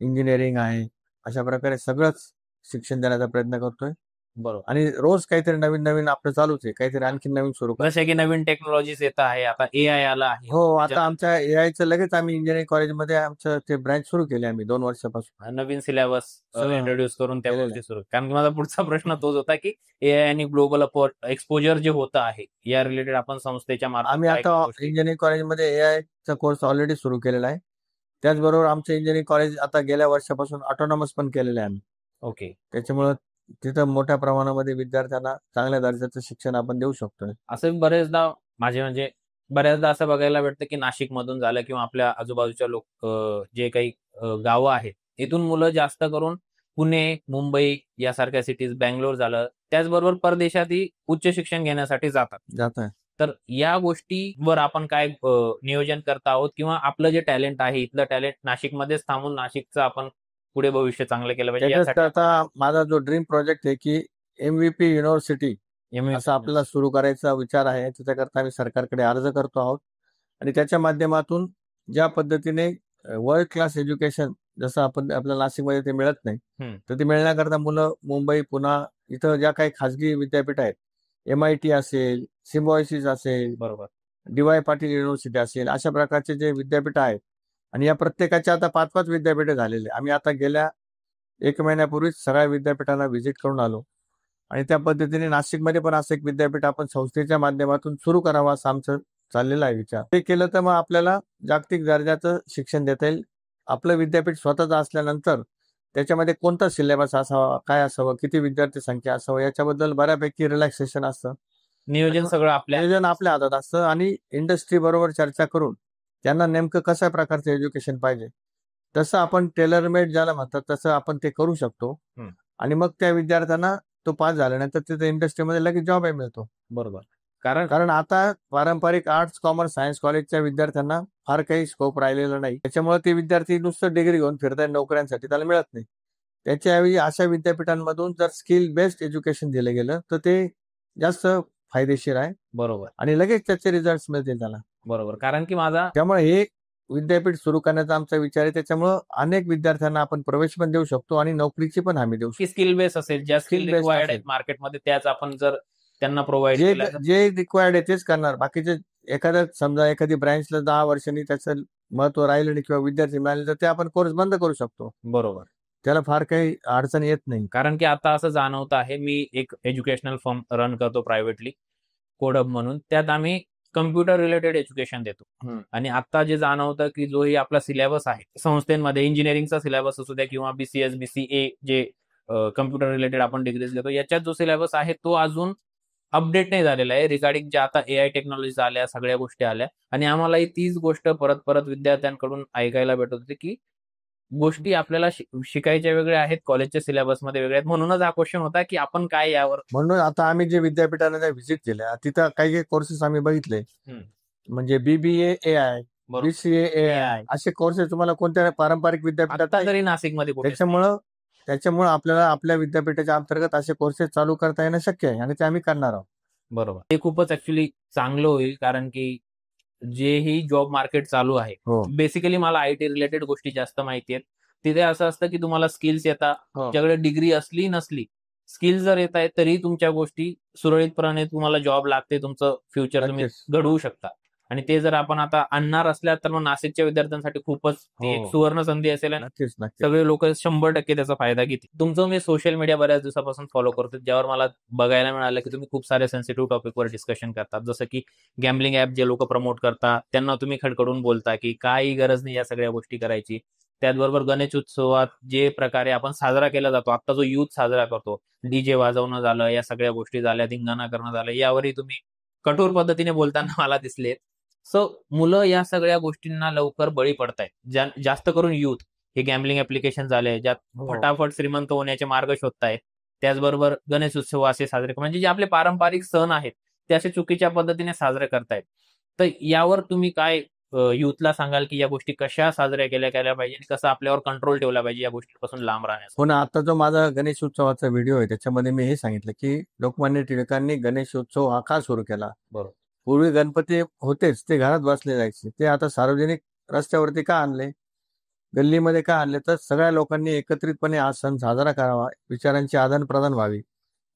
इंजिनिअरिंग आहे. अशा प्रकारे सगळंच शिक्षण देण्याचा प्रयत्न करतोय. बरोबर. आणि रोज काहीतरी नवीन नवीन आपलं चालूच आहे, काहीतरी आणखी नवीन सुरू. जसे की नवीन टेक्नॉलॉजीज येत आहे, आता AI आला आहे. हो, आता आमच्या AIचं लगेच आम्ही इंजिनिअरिंग कॉलेजमध्ये आमचं ते ब्रँच सुरू केली आम्ही 2 वर्षापासून. नवीन सिलेबस इंट्रोड्यूस करून त्या गोष्टी सुरू. कारण की माझा पुढचा प्रश्न तोच होता की AI आणि ग्लोबल एक्सपोजर जे होतं आहे या रिलेटेड आपण संस्थेच्या मार्फत आम्ही आता इंजिनिअरिंग कॉलेजमध्ये AI चा कोर्स ऑलरेडी सुरू केलेला आहे. त्याचबरोबर आमचं इंजिनिअरिंग कॉलेज आता गेल्या वर्षापासून ऑटोनॉमस पण केलेलं आहे आम्ही. ओके. त्याच्यामुळे तिथं मोठ्या प्रमाणामध्ये विद्यार्थ्यांना चांगल्या दर्जाचं शिक्षण आपण देऊ शकतो. असं बरेचदा म्हणजे बऱ्याचदा असं बघायला भेटतं की नाशिक मधून झालं किंवा आपल्या आजूबाजूच्या जे काही गावं आहेत, इथून मुलं जास्त करून पुणे, मुंबई यासारख्या सिटीज, बँगलोर झालं, त्याचबरोबर परदेशातही उच्च शिक्षण घेण्यासाठी जात आहे. तर या गोष्टीवर आपण काय नियोजन करत आहोत किंवा आपलं जे टॅलेंट आहे, इथलं टॅलेंट नाशिकमध्येच थांबून नाशिकचं आपण पुढे भविष्य चांगलं केलं पाहिजे. आता माझा जो ड्रीम प्रोजेक्ट आहे की MVP युनिव्हर्सिटी असं आपल्याला सुरू करायचा विचार आहे. त्याच्याकरता आम्ही सरकारकडे अर्ज करतो आहोत आणि त्याच्या माध्यमातून ज्या पद्धतीने वर्ल्ड क्लास एज्युकेशन जसं आपल्या नाशिकमध्ये ते मिळत नाही, तर ते मिळण्याकरता मुलं मुंबई, पुणे इथं ज्या काही खाजगी विद्यापीठ आहेत, MIT असेल, सिम्बायोसिस असेल, बरोबर, DY पाटील युनिव्हर्सिटी असेल, अशा प्रकारचे जे विद्यापीठ आहेत आणि या प्रत्येकाच्या आता 5-5 विद्यापीठे झालेले. आम्ही आता गेल्या 1 महिन्यापूर्वीच सगळ्या विद्यापीठांना व्हिजिट करून आलो आणि त्या पद्धतीने नाशिकमध्ये पण असं एक विद्यापीठ आपण संस्थेच्या माध्यमातून सुरू करावं असं आमचं चाललेला आहे विचार. ते केलं तर मग आपल्याला जागतिक दर्जाचं शिक्षण देता येईल. आपलं विद्यापीठ स्वतःचं असल्यानंतर त्याच्यामध्ये कोणता सिलेबस असावा, काय असावं, किती विद्यार्थी संख्या असावं याच्याबद्दल बऱ्यापैकी रिलॅक्सेशन असतं. नियोजन सगळं आपल्या हातात असतं आणि इंडस्ट्री बरोबर चर्चा करून त्यांना नेमकं कशा प्रकारचं एज्युकेशन पाहिजे तसं आपण टेलर मेड ज्याला म्हणतात तसं आपण ते करू शकतो. आणि मग त्या विद्यार्थ्यांना तो पास झाल्यानंतर तिथे इंडस्ट्रीमध्ये लगेच जॉबही मिळतो. बरोबर. कारण आता पारंपरिक आर्ट्स, कॉमर्स, सायन्स कॉलेजच्या विद्यार्थ्यांना फार काही स्कोप राहिलेला नाही. त्याच्यामुळे ते विद्यार्थी नुसतं डिग्री घेऊन फिरतात नोकऱ्यांसाठी, त्याला मिळत नाही. त्याच्याऐवजी अशा विद्यापीठांमधून जर स्किल बेस्ड एज्युकेशन दिलं गेलं तर ते जास्त फायदेशीर आहे. बरोबर. आणि लगेच त्याचे रिझल्ट मिळतील त्याला. बरोबर. कारण की त्यामुळे हे विद्यापीठ सुरू करण्याचा आमचा विचार आहे. त्याच्यामुळे अनेक विद्यार्थ्यांना आपण प्रवेश पण देऊ शकतो आणि नोकरीची पण हमी देऊ शकतो. स्किल बेस असेल, ज्या स्किल रिक्वायर्ड आहेत मार्केटमध्ये त्याच आपण जर त्यांना प्रोव्हाइड जे रिक्वायर्ड आहे तेच करणार. बाकीचे समजा एखादी ब्रँचला 10 वर्षांनी त्याचं महत्व राहिलं नाही किंवा विद्यार्थी मिळाले तर ते आपण कोर्स बंद करू शकतो. बरोबर. त्याला फार काही अडचण येत नाही. कारण की आता असं जाणवत आहे, मी एक एज्युकेशनल फर्म रन करतो प्रायव्हेटली, कोडअप म्हणून. त्यात आम्ही कम्प्युटर रिलेटेड एज्युकेशन देतो. आणि आता जे जाणवतं की जो ही आपला सिलेबस आहे संस्थेमध्ये, इंजिनिअरिंगचा सिलेबस असू द्या किंवा BCS BCA जे कम्प्युटर रिलेटेड आपण डिग्रीज घेतो, याच्यात जो सिलेबस आहे तो अजून अपडेट नाही झालेला आहे रिगार्डिंग जे आता AI टेक्नॉलॉजी आल्या, सगळ्या गोष्टी आल्या. आणि आम्हालाही तीच गोष्ट परत परत विद्यार्थ्यांकडून ऐकायला भेटत होती की गोष्टी आपल्याला शिकायच्या वेगळ्या आहेत, कॉलेजच्या सिलेबसमध्ये वेगळ्या आहेत. म्हणूनच हा क्वेश्चन होता की आपण काय यावर. म्हणून आता आम्ही जे विद्यापीठाला व्हिजिट केल्या तिथं काही काही कोर्सेस आम्ही बघितले. म्हणजे BBA AI, बरोबर. BCA AI असे कोर्सेस तुम्हाला कोणत्या पारंपरिक विद्यापीठात आता नाही. तरी नाशिकमध्ये कुठेच नाही. त्याच्यामुळं आपल्याला आपल्या विद्यापीठाच्या अंतर्गत असे कोर्सेस चालू करता येणं शक्य आहे आणि ते आम्ही करणार आहोत. बरोबर. ते खूपच ऍक्च्युली चांगलं होईल, कारण की जेही जॉब मार्केट चालू आहे, हो बेसिकली मला IT रिलेटेड गोष्टी जास्त माहिती आहेत. तिथे असं असतं की तुम्हाला स्किल्स येतात, हो तुमच्याकडे डिग्री असली नसली, स्किल्स जर येत आहेत तरी तुमच्या गोष्टी सुरळीतपणे तुम्हाला जॉब लागते, तुमचं फ्युचर तुम्ही नक्कीच. घडवू शकता. आणि ते जर आपण आता आणणार असल्या तर मग नाशिकच्या विद्यार्थ्यांसाठी खूपच ती एक हो. सुवर्ण संधी असेल आणि नक्कीच नक्कीच. सगळे लोक 100% त्याचा फायदा घेतील. तुमचं मी सोशल मीडिया बऱ्याच दिवसापासून फॉलो करतो, ज्यावर मला बघायला मिळालं की तुम्ही खूप साऱ्या सेन्सिटिव्ह टॉपिकवर डिस्कशन करतात, जसं की गॅम्बलिंग ऍप जे लोक प्रमोट करतात त्यांना तुम्ही खडखडून बोलता की काही गरज नाही या सगळ्या गोष्टी करायची. त्याचबरोबर गणेश उत्सवात जे प्रकारे आपण साजरा केला जातो, आता जो युथ साजरा करतो, DJ वाजवणं झालं, या सगळ्या गोष्टी झाल्या, धिंगाणा करणं झालं, यावरही तुम्ही कठोर पद्धतीने बोलताना मला दिसले. सो मुलं या सगळ्या गोष्टींना लवकर बळी पडतायत, जास्त करून युथ. हे गॅम्बलिंग ऍप्लिकेशन झाले ज्यात हो. फटाफट श्रीमंत होण्याचे मार्ग शोधतायत. त्याचबरोबर गणेश उत्सव असे साजरे म्हणजे जे आपले पारंपरिक सण आहेत ते असे चुकीच्या पद्धतीने साजरे करतायत. तर यावर तुम्ही काय युथला सांगाल की या गोष्टी कशा साजऱ्या केल्या पाहिजे आणि कसं आपल्यावर कंट्रोल ठेवला पाहिजे या गोष्टींपासून लांब राहण्यास? हो ना, आता जो माझा गणेश उत्सवाचा व्हिडिओ आहे त्याच्यामध्ये मी हे सांगितलं की लोकमान्य टिळकांनी गणेश उत्सव हा का सुरू केला. बरोबर. पूर्वी गणपती होतेच, ते घरात बसले जायचे, ते आता सार्वजनिक रस्त्यावरती का आणले, गल्लीमध्ये का आणले, तर सगळ्या लोकांनी एकत्रितपणे हा सण साजरा करावा, विचारांची आदान प्रदान व्हावी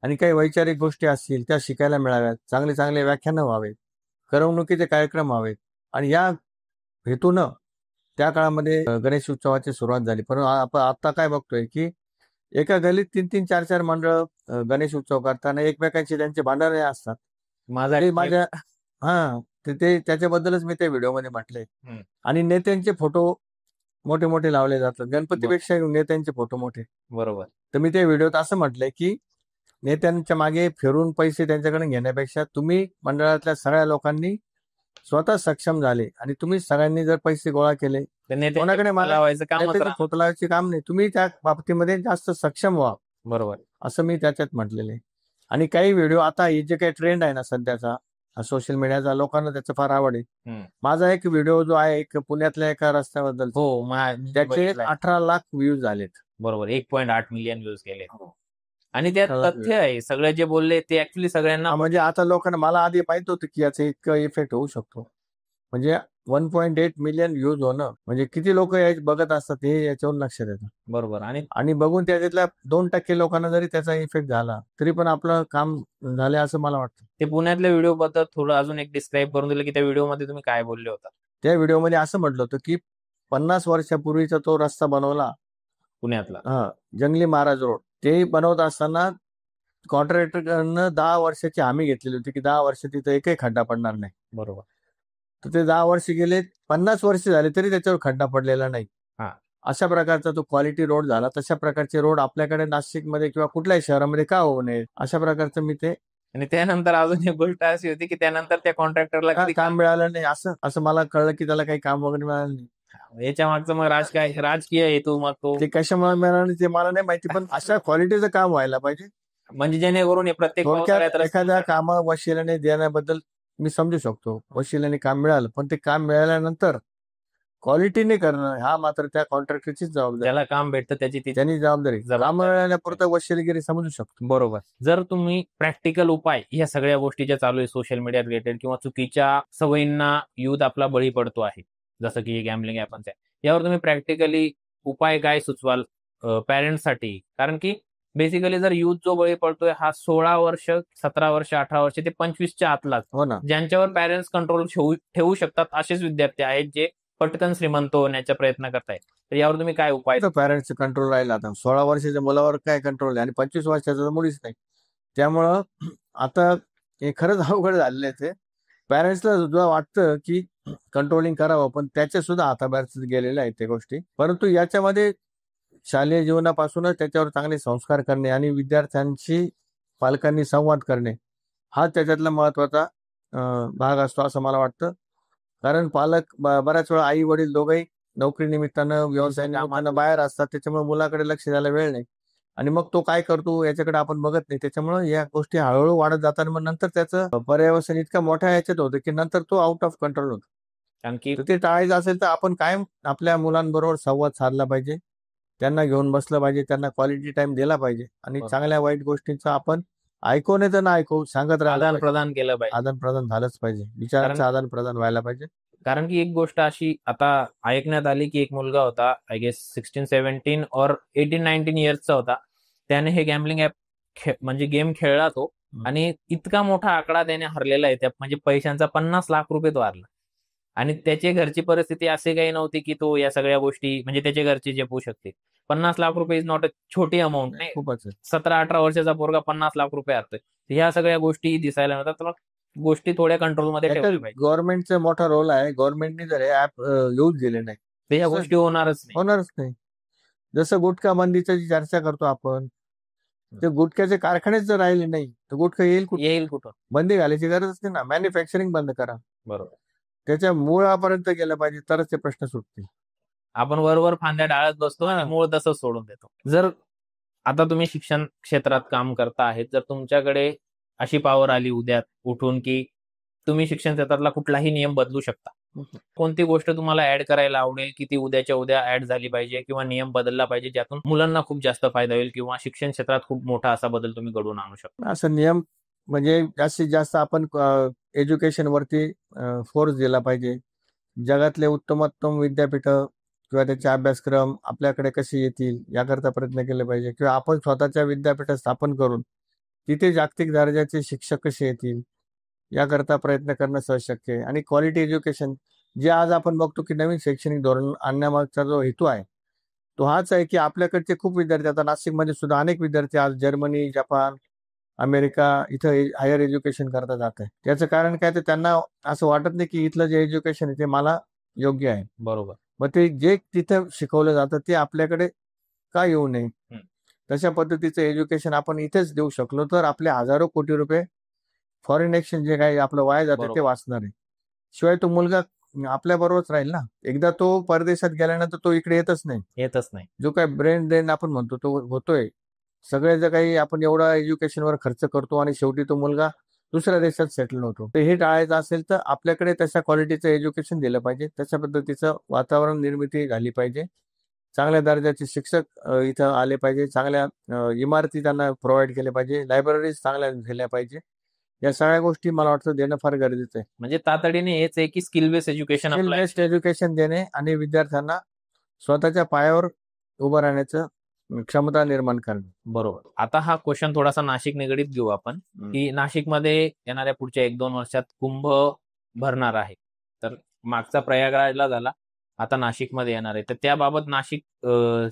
आणि काही वैचारिक गोष्टी असतील त्या शिकायला मिळाव्यात, चांगले चांगले व्याख्यानं व्हावेत, करमणुकीचे कार्यक्रम व्हावेत. आणि या हेतूनं त्या काळामध्ये गणेश उत्सवाची सुरुवात झाली. पण आपण आता काय बघतोय की एका गल्लीत 3-3, 4-4 मंडळ गणेश उत्सव करताना एकमेकांची त्यांचे भांडणे असतात. ते माझ्या ते त्याच्याबद्दलच मी त्या व्हिडिओमध्ये म्हटलंय. आणि नेत्यांचे फोटो मोठे मोठे लावले जातात, गणपतीपेक्षा नेत्यांचे फोटो मोठे. बरोबर. तर मी त्या व्हिडिओत असं म्हटलंय की नेत्यांच्या मागे फिरून पैसे त्यांच्याकडे घेण्यापेक्षा तुम्ही मंडळातल्या सगळ्या लोकांनी स्वतः सक्षम झाले आणि तुम्ही सगळ्यांनी जर पैसे गोळा केले, कोणाकडे फोटो लावायचे काम नाही, तुम्ही त्या बाबतीमध्ये जास्त सक्षम व्हा. बरोबर. असं मी त्याच्यात म्हटलेलं आहे. आणि काही व्हिडिओ आता हे जे काही ट्रेंड आहे ना सध्याचा सोशल मीडियाचा, लोकांना त्याचं फार आवड आहे. माझा एक व्हिडिओ जो आहे एक पुण्यातल्या एका रस्त्याबद्दल, त्याचे 18 लाख व्ह्यूज झालेत. बरोबर. 1.8 मिलियन व्ह्यूज केले. आणि त्यात तथ्य आहे, सगळे जे बोलले ते ऍक्च्युली सगळ्यांना म्हणजे आता लोकांना, मला आधी माहित होतं की याचा इतकं इफेक्ट होऊ शकतो. म्हणजे 1.8 मिलियन व्ह्यूज होणं म्हणजे किती लोक बघत असतात हे याच्यावर लक्षात येतं. बरोबर. आणि बघून त्याच्यातल्या 2% लोकांना जरी त्याचा इफेक्ट झाला तरी पण आपलं काम झालं असं मला वाटतं. ते पुण्यातल्या व्हिडिओ बद्दल थोडं अजून एक डिस्क्राईब करून दिलं की त्या व्हिडिओमध्ये तुम्ही काय बोलले होता. त्या व्हिडिओमध्ये असं म्हटलं होतं की 50 वर्षापूर्वीचा तो रस्ता बनवला पुण्यातला, जंगली महाराज रोड, ते बनवत असताना कॉन्ट्रॅक्टरनं 10 वर्षाची हमी घेतलेली होती की 10 वर्ष तिथं एकही खड्डा पडणार नाही. बरोबर. तर ते 10 वर्ष गेले, 50 वर्ष झाले तरी त्याच्यावर खड्डा पडलेला नाही. अशा प्रकारचा तो क्वालिटी रोड झाला. तशा प्रकारचे रोड आपल्याकडे नाशिकमध्ये किंवा कुठल्याही शहरामध्ये का होऊ नये, अशा प्रकारचं मी ते. आणि त्यानंतर अजून एक गोष्ट अशी होती की त्यानंतर त्या कॉन्ट्रॅक्टरला काम मिळालं नाही, असं मला कळलं की त्याला काही काम वगैरे मिळालं नाही. याच्या मागचं मग राजकीय हेतू, मग तो ते कशामुळे मिळालं ते मला नाही माहिती, पण अशा क्वालिटीचं काम व्हायला पाहिजे. म्हणजे जेणेकरून प्रत्येक एखाद्या काम वशिल्याने देण्याबद्दल मी समजू शकतो, वशिल्याने काम मिळालं, पण ते काम मिळाल्यानंतर क्वालिटीने करणं हा मात्र त्या कॉन्ट्रॅक्टरचीच जबाबदारी. ज्याला काम भेटतं त्यांनी जबाबदारी. काम मिळाल्यापुरतं वशिलेगिरी समजू शकतो. बरोबर. जर तुम्ही प्रॅक्टिकल उपाय या सगळ्या गोष्टी ज्या चालू आहे सोशल मीडिया रिलेटेड किंवा चुकीच्या सवयींना युथ आपला बळी पडतो आहे, जसं की गॅम्बलिंग ऍपच्या, यावर तुम्ही प्रॅक्टिकली उपाय काय सुचवाल पॅरेंट्ससाठी? कारण की बेसिकली जर युथ जो बळी पडतोय हा 16 वर्ष, 17 वर्ष, 18 वर्ष ते 25च्या आतलाच, हो ना, ज्यांच्यावर पॅरेंट्स कंट्रोल ठेवू शकतात असेच विद्यार्थी आहेत जे पटकन श्रीमंत होण्याचा प्रयत्न करताय, तर यावर तुम्ही काय उपाय? पॅरेंट्सचं कंट्रोल राहील आता. 16 वर्षाच्या मुलावर काय कंट्रोल आहे आणि 25 वर्षाचा तर मुळीच नाही. त्यामुळं आता हे खरंच अवघड झालेलं आहे ते. पॅरेंट्सला सुद्धा वाटतं की कंट्रोलिंग करावं, पण त्याच्या सुद्धा हाताबाहेर गेलेल्या आहेत त्या गोष्टी. परंतु याच्यामध्ये शालेय जीवनापासूनच त्याच्यावर चांगले संस्कार करणे आणि विद्यार्थ्यांशी पालकांनी संवाद करणे हा त्याच्यातला महत्वाचा भाग असतो असं मला वाटतं. कारण पालक बऱ्याच वेळा आई वडील दोघंही नोकरी निमित्तानं व्यवसाय निमित्तानं बाहेर असतात, त्याच्यामुळे मुलाकडे लक्ष द्यायला वेळ नाही आणि मग तो काय करतो याच्याकडे आपण बघत नाही. त्याच्यामुळे या गोष्टी हळूहळू वाढत जातात. मग नंतर त्याचं पर्यवसन इतका मोठ्या ह्याच्यात होतं की नंतर तो आउट ऑफ कंट्रोल होतो. कारण की तर ते टाळायचं असेल तर आपण कायम आपल्या मुलांबरोबर संवाद साधला पाहिजे, त्यांना घेऊन बसलं पाहिजे, त्यांना क्वालिटी टाइम दिला पाहिजे आणि चांगल्या वाईट गोष्टींचा आपण ऐकू नये तर ना ऐकू सांगत राहिलं आदान पाहिजे. प्रदान केलं पाहिजे. आदान प्रदान झालंच पाहिजे, विचारांचं आदान प्रदान व्हायला पाहिजे. कारण की एक गोष्ट अशी आता ऐकण्यात आली की एक मुलगा होता, आय गेस 16-17 और 18-19 इयर्सचा होता. त्याने हे गॅम्बलिंग ऍप म्हणजे गेम खेळला तो आणि इतका मोठा आकडा त्याने हरलेला आहे त्या म्हणजे पैशांचा 50 लाख रुपये तो हरला. आणि त्याच्या घरची परिस्थिती अशी काही नव्हती की तो या सगळ्या गोष्टी म्हणजे त्याच्या घरचे झेपू शकते. 50 लाख रुपये इज नॉट अ छोटी अमाऊंट नाही. खूपच आहे. 17-18 वर्षाचा पोरगा 50 लाख रुपये हरतोय. ह्या सगळ्या गोष्टी दिसायला नव्हत्या. तर गोष्टी थोड्या कंट्रोलमध्ये ठेवल्या पाहिजे. गव्हर्नमेंटचा मोठा रोल आहे. गव्हर्नमेंटने जर हे ऍप यूज दिले नाही तर या गोष्टी होणारच नाही. होणारच नाही. जसं गुटखा बंदीची जी चर्चा करतो आपण, ते गुटख्याचे कारखानेच जर राहिले नाही तर गुटखा येईल कुठं? बंदी घालायची गरजच नाही ना. मॅन्युफॅक्चरिंग बंद करा, बरोबर. त्याच्या मुळापर्यंत गेलं पाहिजे तरच ते प्रश्न सुटतील. आपण वरवर फांद्या डाळत बसतो आणि मूळ तसंच सोडून देतो. जर आता तुम्ही शिक्षण क्षेत्रात काम करता आहेत, जर तुमच्याकडे अशी पॉवर आली उद्या उठून की तुम्ही शिक्षण क्षेत्रातला कुठलाही नियम बदलू शकता, कोणती गोष्ट तुम्हाला ऍड करायला आवडेल की ती उद्याच्या उद्या ऍड झाली पाहिजे किंवा नियम बदलला पाहिजे ज्यातून मुलांना खूप जास्त फायदा होईल किंवा शिक्षण क्षेत्रात खूप मोठा असा बदल तुम्ही घडवून आणू शकता? असं नियम म्हणजे जास्तीत जास्त आपण एज्युकेशन वरती फोर्स दिला पाहिजे. जगातले उत्तमोत्तम विद्यापीठ किंवा त्याचे अभ्यासक्रम आपल्याकडे कसे येतील याकरता प्रयत्न केले पाहिजे किंवा आपण स्वतःच्या विद्यापीठ स्थापन करून तिथे जागतिक दर्जाचे शिक्षक कसे येतील याकरता प्रयत्न करणं सहज शक्य आहे. आणि क्वालिटी एज्युकेशन जे आज आपण बघतो की नवीन शैक्षणिक धोरण आणण्यामागचा जो हेतू आहे तो हाच आहे की आपल्याकडचे खूप विद्यार्थी, आता नाशिकमध्ये सुद्धा अनेक विद्यार्थी आज जर्मनी, जपान, अमेरिका इथं हायर एज्युकेशन करता जात आहे. त्याचं कारण काय तर त्यांना असं वाटत नाही की इथलं जे एज्युकेशन आहे ते मला योग्य आहे. बरोबर. मग ते जे तिथं शिकवलं जातं ते आपल्याकडे का येऊ नये? तशा पद्धतीचं एज्युकेशन आपण इथेच देऊ शकलो तर आपले हजारो कोटी रुपये फॉरेन एक्सचेंज जे काही आपलं वाया जातं ते वाचणार आहे. शिवाय तो मुलगा आपल्या बरोबरच राहील ना. एकदा तो परदेशात गेल्यानंतर तो इकडे येतच नाही. जो काही ब्रेन ड्रेन आपण म्हणतो तो होतोय. सगळे जे काही आपण एवढा एज्युकेशनवर खर्च करतो आणि शेवटी तो मुलगा दुसऱ्या देशात सेटल होतो. तर हे टाळायचं असेल तर आपल्याकडे तशा क्वालिटीचं एज्युकेशन दिलं पाहिजे. तशा पद्धतीचं वातावरण निर्मिती झाली पाहिजे. चांगल्या दर्जाचे शिक्षक इथं आले पाहिजे. चांगल्या इमारती त्यांना प्रोव्हाइड केल्या पाहिजे. लायब्ररीज चांगल्या दिल्या पाहिजे. या सगळ्या गोष्टी मला वाटतं देणं फार गरजेचं आहे. म्हणजे तातडीने हेच आहे की स्किल बेस्ड एज्युकेशन देणे आणि विद्यार्थ्यांना स्वतःच्या पायावर उभं राहण्याचं क्षमता निर्माण करणे. बरोबर. आता हा क्वेश्चन थोडासा नाशिक निगडीत घेऊ आपण की नाशिकमध्ये येणाऱ्या पुढच्या 1-2 वर्षात कुंभ भरणार आहे. तर मागचा प्रयागराजला झाला, आता नाशिकमध्ये येणार आहे. तर त्याबाबत नाशिक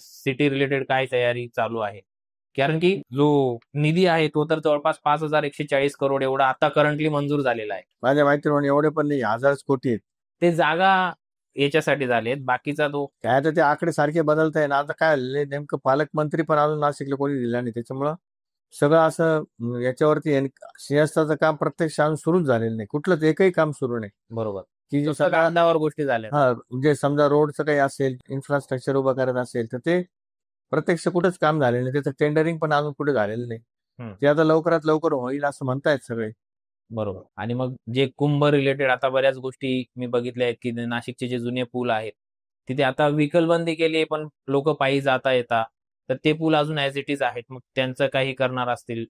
सिटी रिलेटेड काय तयारी चालू आहे? कारण की जो निधी आहे तो तर जवळपास 5,140 करोड एवढा आता करंटली मंजूर झालेला आहे. माझ्या माहितीप्रमाणे एवढे पण नाही, 1000 कोटी आहेत. ते जागा याच्यासाठी झालेत. बाकीचा तो काय तर ते आकडे सारखे बदलत आहे ना. आता काय नेमकं पालकमंत्री पण अजून नाशिकला कोणी दिला नाही. त्याच्यामुळं सगळं असं याच्यावरती सिंहस्थाचं काम प्रत्यक्ष अजून सुरूच झालेलं नाही. कुठलंच एकही काम सुरू नाही. बरोबर. की जे कागदावर गोष्टी झाल्या. म्हणजे समजा रोडचं काही असेल, इन्फ्रास्ट्रक्चर उभं करत असेल तर ते प्रत्यक्ष कुठंच काम झालेलं नाही. त्याचं टेंडरिंग पण अजून कुठे झालेलं नाही. ते आता लवकरात लवकर होईल असं म्हणतायत सगळे. बरोबर. आणि मग जे कुंभ रिलेटेड आता बऱ्याच गोष्टी मी बघितल्या आहेत की नाशिकचे जे जुने पूल आहेत तिथे आता व्हेकल बंदी केली आहे, पण लोक पायी जाता येतात. तर ते पूल अजून ऍज इट इज आहेत. मग त्यांचं काही करणार असतील.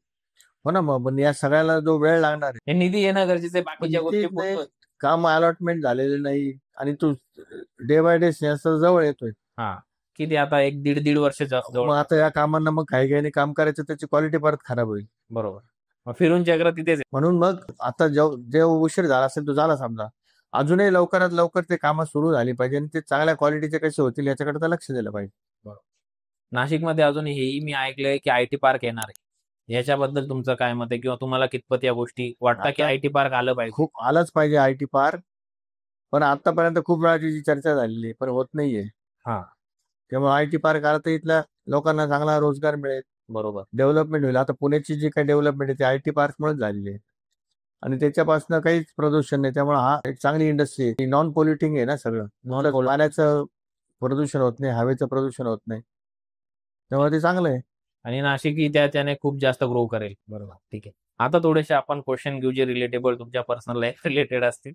हो ना. मग या सगळ्याला जो वेळ लागणार आहे, हे निधी येणं गरजेचं आहे. बाकीच्या गोष्टी काम अलॉटमेंट झालेले नाही आणि तू डे बाय डे जवळ येतोय. किती आता 1-1.5 वर्ष जवळ. मग आता या कामांना मग काही काम करायचं त्याची क्वालिटी परत खराब होईल. बरोबर. मग फिरून चक्र तिथेच. म्हणून मग आता जे उशीर झाला असेल तो झाला समजा. अजूनही लवकरात लवकर ते कामं सुरू झाली पाहिजे आणि ते चांगल्या क्वालिटीचे कसे होतील याच्याकडे तर लक्ष दिलं पाहिजे. नाशिकमध्ये अजून हेही मी ऐकलंय की आयटी पार्क येणार आहे. याच्याबद्दल तुमचं काय मत आहे, किंवा तुम्हाला कितपत या गोष्टी वाटतं की आता आयटी पार्क आलं पाहिजे? खूप आलंच पाहिजे आयटी पार्क, पण आतापर्यंत खूप वेळा त्याची चर्चा झालेली आहे, पण होत नाहीये. हा, त्यामुळे आयटी पार्क आला तर इथल्या लोकांना चांगला रोजगार मिळेल, बरोबर. डेव्हलपमेंट होईल. आता पुण्याची जी काही डेव्हलपमेंट आहे ती आयटी पार्कमुळेच झालेली आहे आणि त्याच्यापासून काहीच प्रदूषण नाही. त्यामुळे हा एक चांगली इंडस्ट्री आहे. नॉन पोल्युटिंग आहे ना सगळं. पाण्याचं प्रदूषण होत नाही, हवेचं प्रदूषण होत नाही, त्यामुळे ते चांगलं आहे. आणि नाशिक ही त्याने खूप जास्त ग्रो करेल. बरोबर, ठीक आहे. आता थोडेसे आपण क्वेश्चन घेऊ जे रिलेटेबल तुमच्या पर्सनल लाईफ रिलेटेड असतील.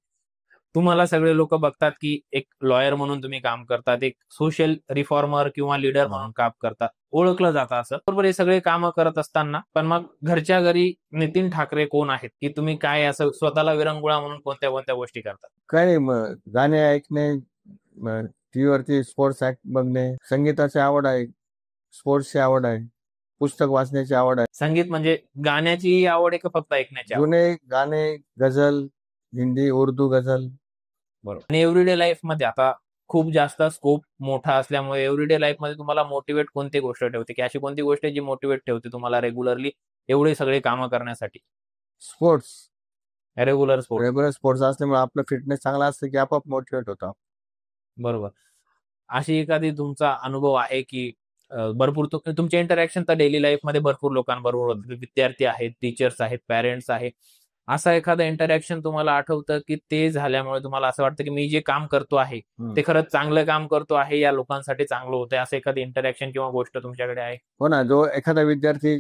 तुम्हाला सगळे लोक बघतात की एक लॉयर म्हणून तुम्ही काम करतात, एक सोशल रिफॉर्मर किंवा लीडर म्हणून काम करतात, ओळखलं जातं असं. बरोबर, हे सगळे कामं करत असताना पण मग घरच्या घरी नितीन ठाकरे कोण आहेत, की तुम्ही काय असं स्वतःला विरंगुळा म्हणून कोणत्या कोणत्या गोष्टी करतात? काय नाही, मग गाणे ऐकणे, टीव्हीवरती स्पोर्ट्स ऍक्ट बघणे, संगीताची आवड आहे, स्पोर्ट्सची आवड आहे, पुस्तक वाचण्याची आवड आहे. संगीत म्हणजे गाण्याची आवड आहे का फक्त ऐकण्याची आवड? जुने गाणे, गझल, हिंदी उर्दू गझल. बरोबर. आणि एव्हरीडे लाईफ मध्ये आता खूप जास्त स्कोप मोठा असल्यामुळे एव्हरीडे लाईफ मध्ये तुम्हाला मोटिवेट कोणती गोष्ट ठेवते, की अशी कोणती गोष्ट आहे जी मोटिवेट ठेवते तुम्हाला रेग्युलरली एवढे सगळे कामं करण्यासाठी? Sports, regular sport. Regular sports असल्यामुळे आपलं फिटनेस चांगला असतं की आपोआप मोटिवेट होतं. बरोबर. अशी एखादी तुमचा अनुभव आहे की भरपूर तुमचे इंटरॅक्शन तर डेली लाईफ मध्ये भरपूर लोकांबरोबर होते, विद्यार्थी आहेत, टीचर्स आहेत, पॅरेंट्स आहेत. असं एखादं इंटरॅक्शन तुम्हाला आठवतं की ते झाल्यामुळे तुम्हाला असं वाटतं की मी जे काम करतो आहे ते खरंच चांगलं काम करतो आहे, या लोकांसाठी चांगलं होतंय, असं एखादी इंटरॅक्शन किंवा गोष्ट तुमच्याकडे आहे? हो ना, जो एखादा विद्यार्थी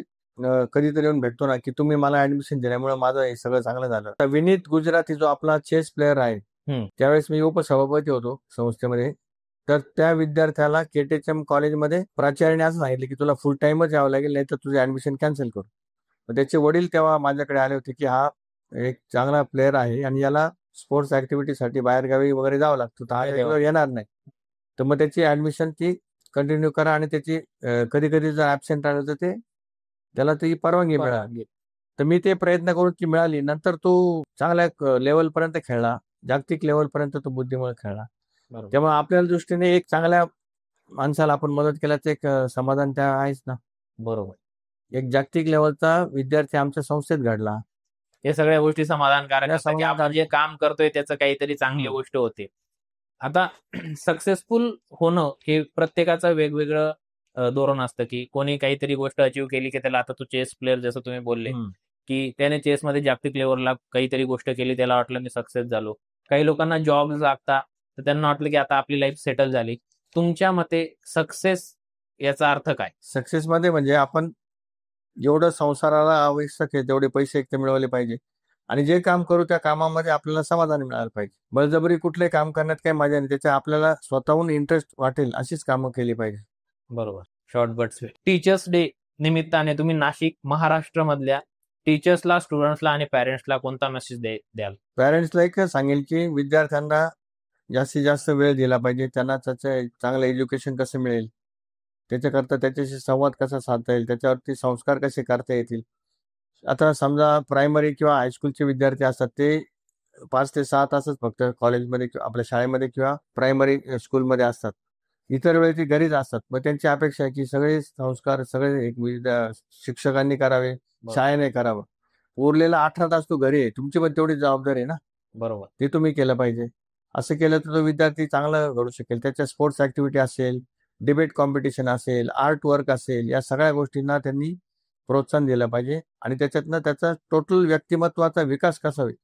कधीतरी येऊन भेटतो ना की तुम्ही मला ऍडमिशन दिल्यामुळे माझं हे सगळं चांगलं झालं. आता विनीत गुजराती जो आपला चेस प्लेअर आहे, त्यावेळेस मी उपसभापती होतो संस्थेमध्ये. तर त्या विद्यार्थ्याला केटीएचएम कॉलेजमध्ये प्राचार्याने असं सांगितलं की तुला फुल टाइमच यावं लागेल, नाही तर तुझे ऍडमिशन कॅन्सल करू. तर त्याचे वडील तेव्हा माझ्याकडे आले होते की हा एक चांगला प्लेअर आहे आणि याला स्पोर्ट्स ऍक्टिव्हिटीसाठी बाहेरगावी वगैरे जावं लागतं, तर हा रेग्युलर येणार नाही. तर मग त्याची ऍडमिशन ती कंटिन्यू करा आणि त्याची कधी कधी जर ऍबसेंट राहिलं तर ते त्याला ती परवानगी मिळाली. तर मी ते प्रयत्न करून ती मिळाली. नंतर तो चांगल्या लेवल पर्यंत खेळला, जागतिक लेवल पर्यंत तो बुद्धिबळ खेळला. त्यामुळे आपल्या दृष्टीने एक चांगल्या माणसाला आपण मदत केल्याचं एक समाधान त्या आहेच ना. बरोबर. एक जागतिक लेवलचा विद्यार्थी आमच्या संस्थेत घडला. हे सगळ्या गोष्टी समाधानकारक असतात की आपण जे काम करतोय त्याचं काहीतरी चांगली गोष्ट होते. आता सक्सेसफुल होणं हे प्रत्येकाचं वेगवेगळं धोरण असतं, की कोणी काहीतरी गोष्ट अचीव्ह केली की त्याला, आता तो चेस प्लेअर जसं तुम्ही बोलले की त्याने चेसमध्ये जागतिक लेवलला काहीतरी गोष्ट केली, त्याला वाटलं मी सक्सेस झालो. काही लोकांना जॉब लागता तर त्यांना वाटलं की आता आपली लाईफ सेटल झाली. तुमच्या मते सक्सेस याचा अर्थ काय? सक्सेस मध्ये म्हणजे आपण जेवढं संसाराला आवश्यक आहे तेवढे पैसे एकटे मिळवले पाहिजे आणि जे काम करू त्या कामामध्ये आपल्याला समाधान मिळालं पाहिजे. बळजबरी कुठले काम करण्यात काही मजा नाही, त्याच्या आपल्याला स्वतःहून इंटरेस्ट वाटेल अशीच कामं केली पाहिजे. बरोबर. Short but sweet. Teachers day निमित्ताने तुम्ही नाशिक महाराष्ट्र मधल्या टीचर्सला, स्टुडंट्सला आणि पॅरेंट्सला कोणता मेसेज द्याल? पॅरेंट्सला एक सांगेल की विद्यार्थ्यांना जास्तीत जास्त वेळ दिला पाहिजे, त्यांना त्याचं चांगलं एज्युकेशन कसं मिळेल, त्याच्याकरता त्याच्याशी संवाद कसा साधता येईल, त्याच्यावरती संस्कार कसे करता येतील. आता समजा प्रायमरी किंवा हायस्कूलचे विद्यार्थी असतात, ते 5 ते 6 तासच फक्त कॉलेजमध्ये आपल्या शाळेमध्ये किंवा प्रायमरी स्कूलमध्ये असतात. इतर वेळी ती घरीच असतात. मग त्यांची अपेक्षा आहे की सगळे संस्कार सगळे शिक्षकांनी करावे, शाळेने करावं. उरलेला 18 तास तो घरी आहे, तुमची पण तेवढी जबाबदारी आहे ना. बरोबर. ते तुम्ही केलं पाहिजे. असं केलं तर तो विद्यार्थी चांगला घडू शकेल. त्याच्या स्पोर्ट्स ऍक्टिव्हिटी असेल, डिबेट कॉम्पिटिशन असेल, आर्ट वर्क असेल, या सगळ्या गोष्टींना त्यांनी प्रोत्साहन दिलं पाहिजे आणि त्याच्यातनं त्याचा टोटल व्यक्तिमत्वाचा विकास कसा होईल.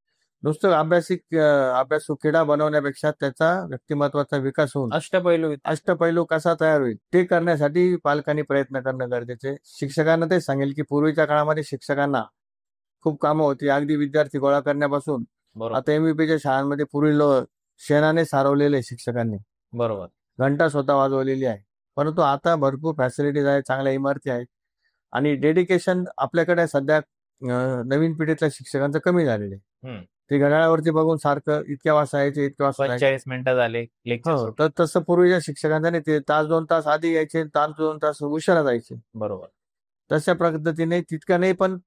नुसतं अभ्यासू किडा बनवण्यापेक्षा त्याचा व्यक्तिमत्वाचा विकास होऊन अष्टपैलू कसा तयार होईल ते करण्यासाठी पालकांनी प्रयत्न करणं गरजेचे आहे. शिक्षकांना ते सांगेल की पूर्वीच्या काळामध्ये शिक्षकांना खूप कामं होती, अगदी विद्यार्थी गोळा करण्यापासून. आता एमव्हीपीच्या शाळांमध्ये पूर्वी शेणाने सारवलेले शिक्षकांनी, बरोबर, घंटा स्वतः वाजवलेली आहे. परंतु आता भरपूर फॅसिलिटीज आहेत, चांगल्या इमारती आहेत आणि डेडिकेशन आपल्याकडे सध्या नवीन पिढीतल्या शिक्षकांचं कमी झालेलं आहे. ते घड्याळावरती बघून सारखं इतक्या वाजता यायचे, इतक्या वाजता 45 मिनिटं झाले लेक्चर. तर तसं पूर्वीच्या शिक्षकांचं नाही, ते तास 2 तास आधी यायचे, तास 2 तास उशिरा जायचे. बरोबर. तशा पद्धतीने तितकं नाही, पण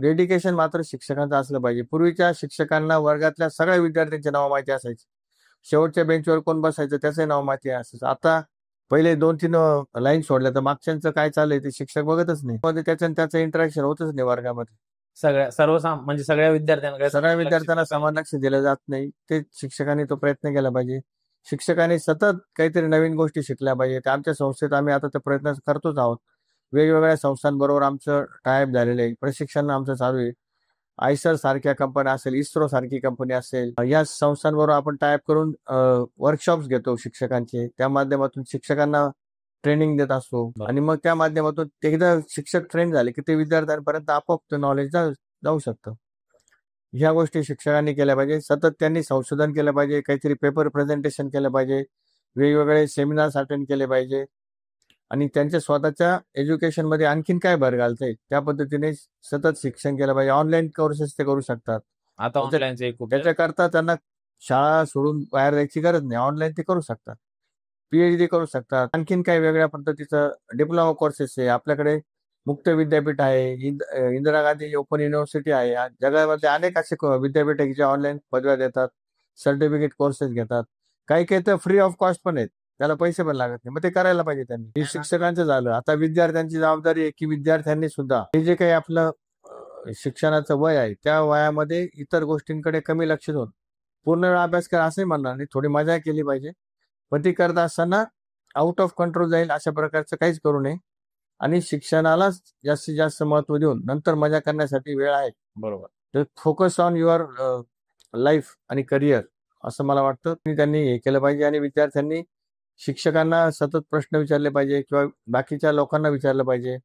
डेडिकेशन मात्र शिक्षकांचं असलं पाहिजे. पूर्वीच्या शिक्षकांना वर्गातल्या सगळ्या विद्यार्थ्यांचे नाव माहिती असायचे. शेवटच्या बेंचवर कोण बसायचं त्याचंही नाव माहिती असायचं. आता पहिले 2-3 लाईन सोडल्या तर मागच्यांचं काय चाललंय ते शिक्षक बघतच नाही. मध्ये त्याचं इंटरॅक्शन होतच नाही वर्गामध्ये. म्हणजे सगळ्या विद्यार्थ्यांकडे सगळ्या विद्यार्थ्यांना समान लक्ष दिलं जात नाही. ते शिक्षकांनी तो प्रयत्न केला पाहिजे. शिक्षकांनी सतत काहीतरी नवीन गोष्टी शिकल्या पाहिजे. आमच्या संस्थेत आम्ही आता ते प्रयत्न करतोच आहोत. वेगवेगळ्या संस्थांबरोबर आमचं टायअप झालेलं आहे. प्रशिक्षण आमचं चालू आहे. आयसर सारख्या कंपन्या असेल, इस्रो सारखी कंपनी असेल, या संस्थांबरोबर आपण टायअप करून वर्कशॉप्स घेतो शिक्षकांचे. त्या माध्यमातून शिक्षकांना ट्रेनिंग देत असतो आणि मग त्या माध्यमातून एकदा शिक्षक ट्रेन झाले की ते विद्यार्थ्यांपर्यंत आपोआप ते नॉलेज जाऊ शकतं. ह्या गोष्टी शिक्षकांनी केल्या पाहिजे. सतत त्यांनी संशोधन केलं पाहिजे, काहीतरी पेपर प्रेझेंटेशन केलं पाहिजे, वेगवेगळे सेमिनार्स अटेंड केले पाहिजे आणि त्यांच्या स्वतःच्या एज्युकेशनमध्ये आणखीन काय भर घालता येईल त्या पद्धतीने सतत शिक्षण केलं पाहिजे. ऑनलाईन कोर्सेस ते करू शकतात. आता ऑनलाईनचे खूप त्याच्याकरता त्यांना शाळा सोडून बाहेर जायची गरज नाही. ऑनलाईन ते करू शकतात. PhD करू शकतात. आणखीन काही वेगळ्या पद्धतीचं डिप्लोमा कोर्सेस आहे. आपल्याकडे मुक्त विद्यापीठ आहे, इंदिरा गांधी ओपन युनिव्हर्सिटी आहे. जगामध्ये अनेक असे विद्यापीठ आहे की जे ऑनलाईन पदव्या देतात, सर्टिफिकेट कोर्सेस घेतात. काही काही तर फ्री ऑफ कॉस्ट पण आहेत, त्याला पैसे पण लागत नाही. मग ते करायला पाहिजे त्यांनी. हे शिक्षकांचं झालं. आता विद्यार्थ्यांची जबाबदारी आहे की विद्यार्थ्यांनी सुद्धा हे जे काही आपलं शिक्षणाचं वय आहे त्या वयामध्ये इतर गोष्टींकडे कमी लक्ष देऊन पूर्ण वेळ अभ्यास करा असंही म्हणणार नाही, थोडी मजा केली पाहिजे. पण ती करत असताना आउट ऑफ कंट्रोल जाईल अशा प्रकारचं काहीच करू नये आणि शिक्षणालाच जास्तीत जास्त महत्व देऊन नंतर मजा करण्यासाठी वेळ आहे. बरोबर. तर फोकस ऑन युअर लाईफ आणि करिअर असं मला वाटतं. त्यांनी हे केलं पाहिजे आणि विद्यार्थ्यांनी शिक्षकांना सतत प्रश्न विचारले पाहिजे किंवा बाकीच्या लोकांना विचारलं पाहिजे.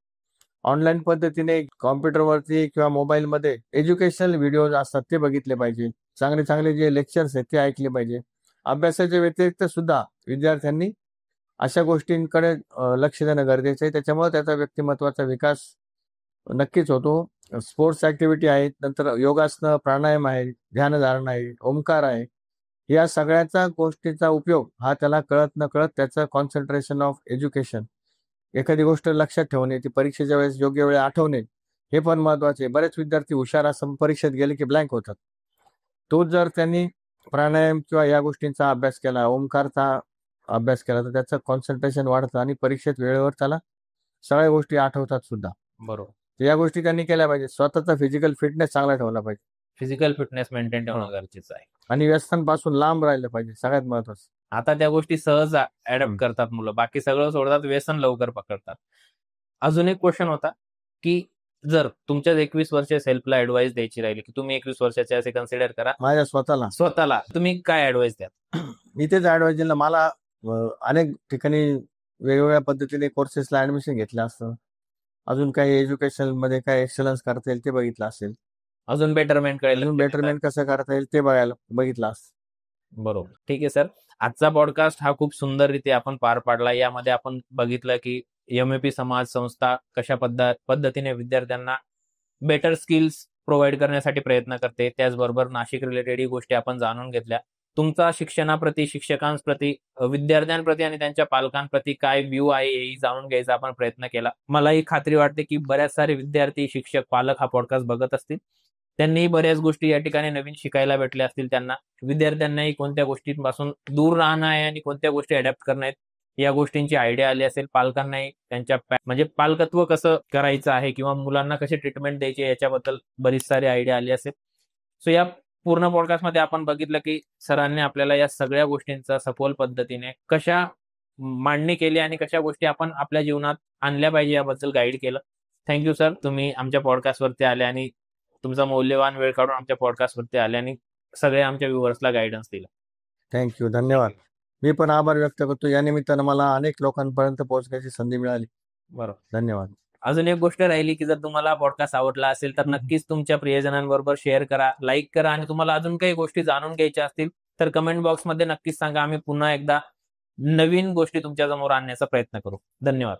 ऑनलाईन पद्धतीने कॉम्प्युटरवरती किंवा मोबाईलमध्ये एज्युकेशनल व्हिडिओज असतात ते बघितले पाहिजे. चांगले चांगले जे लेक्चर्स आहेत ते ऐकले पाहिजे. अभ्यासाच्या व्यतिरिक्त सुद्धा विद्यार्थ्यांनी अशा गोष्टींकडे लक्ष देणं गरजेचं आहे. त्याच्यामुळे त्याचा व्यक्तिमत्वाचा विकास नक्कीच होतो. स्पोर्ट्स ऍक्टिव्हिटी आहेत, नंतर योगासनं, प्राणायाम आहे, ध्यानधारणा आहे, ओंकार आहे. या सगळ्याचा गोष्टीचा उपयोग हा त्याला कळत न कळत त्याचं कॉन्सन्ट्रेशन ऑफ एज्युकेशन, एखादी गोष्ट लक्षात ठेवणे, ती परीक्षेच्या वेळेस योग्य वेळी आठवणे हे पण महत्वाचे आहे. बरेच विद्यार्थी हुशार असं परीक्षेत गेले की ब्लँक होतात. तो जर त्यांनी प्राणायाम किंवा या गोष्टींचा अभ्यास केला, ओंकारचा अभ्यास केला तर त्याचं कॉन्सन्ट्रेशन वाढतं आणि परीक्षेत वेळेवर त्याला सगळ्या गोष्टी आठवतात सुद्धा. बरोबर. तर या गोष्टी त्यांनी केल्या पाहिजे. स्वतःचा फिजिकल फिटनेस चांगला ठेवला पाहिजे. फिजिकल फिटनेस मेंटेन ठेवणं गरजेचं आहे आणि व्यसनांपासून लांब राहिलं पाहिजे, सगळ्यात महत्वाचं. आता त्या गोष्टी सहज ऍडप्ट करतात मुलं, बाकी सगळं सोडतात, व्यसन लवकर पकडतात. अजून एक क्वेश्चन होता की जर तुमच्या 21 वर्ष सेल्फला ऍडवाइस द्यायची राहिली की तुम्ही 21 वर्षाचे असे कन्सिडर करा, माझ्या स्वतःला तुम्ही काय ऍडवाइस द्याल? मी तेच ऍडवाइस दिलं. मला अनेक ठिकाणी वेगवेगळ्या पद्धतीने कोर्सेसला ऍडमिशन घेतलं असतं. अजून काही एज्युकेशन मध्ये काय एक्सलन्स करता येईल ते बघितलं असेल. अजून बेटरमेंट कळेल, अजून बेटरमेंट कसं करता येईल ते बघितलं असतं. बरोबर. ठीक आहे सर, आजचा पॉडकास्ट हा खूप सुंदररीत्या आपण पार पाडला. यामध्ये आपण बघितलं की MAP समाज संस्था कशा पद्धतीने विद्यार्थ्यांना बेटर स्किल्स प्रोव्हाइड करण्यासाठी प्रयत्न करते. त्याचबरोबर नाशिक रिलेटेड ही गोष्टी आपण जाणून घेतल्या. तुमचा शिक्षणाप्रती, शिक्षकांप्रती, विद्यार्थ्यांप्रती आणि त्यांच्या पालकांप्रती काय व्ह्यू आहे हेही जाणून घ्यायचा आपण प्रयत्न केला. मलाही खात्री वाटते की बऱ्याच सारे विद्यार्थी, शिक्षक, पालक हा पॉडकास्ट बघत असतील. त्यांनीही बऱ्याच गोष्टी या ठिकाणी नवीन शिकायला भेटल्या असतील. त्यांना विद्यार्थ्यांनाही कोणत्या गोष्टींपासून दूर राहणं आहे आणि कोणत्या गोष्टी अडॅप्ट करणं आहेत या गोष्टींची आयडिया आली असेल. पालकांनाही त्यांच्या म्हणजे पालकत्व कसं करायचं आहे किंवा मुलांना कशी ट्रीटमेंट द्यायची याच्याबद्दल बरीच सारी आयडिया आली असेल. सो या पूर्ण पॉडकास्टमध्ये आपण बघितलं की सरांनी आपल्याला या सगळ्या गोष्टींचा सखोल पद्धतीने कशा मांडणी केली आणि कशा गोष्टी आपण आपल्या जीवनात आणल्या पाहिजे याबद्दल गाईड केलं. थँक्यू सर, तुम्ही आमच्या पॉडकास्टवरती आले आणि तुमचा मौल्यवान वेळ काढून आमच्या पॉडकास्टवरती आले आणि सगळ्या आमच्या व्ह्युअर्सला गायडन्स दिला. थँक्यू, धन्यवाद. मी पण आभार व्यक्त करतो. या निमित्तानं मला अनेक लोकांपर्यंत पोहोचण्याची संधी मिळाली. बरोबर. धन्यवाद. अजून एक गोष्ट राहिली की जर तुम्हाला पॉडकास्ट आवडला असेल तर नक्कीच तुमच्या प्रियजनांबरोबर शेअर करा, लाईक करा आणि तुम्हाला अजून काही गोष्टी जाणून घ्यायच्या असतील तर कमेंट बॉक्समध्ये नक्कीच सांगा. आम्ही पुन्हा एकदा नवीन गोष्टी तुमच्या समोर आणण्याचा प्रयत्न करू. धन्यवाद.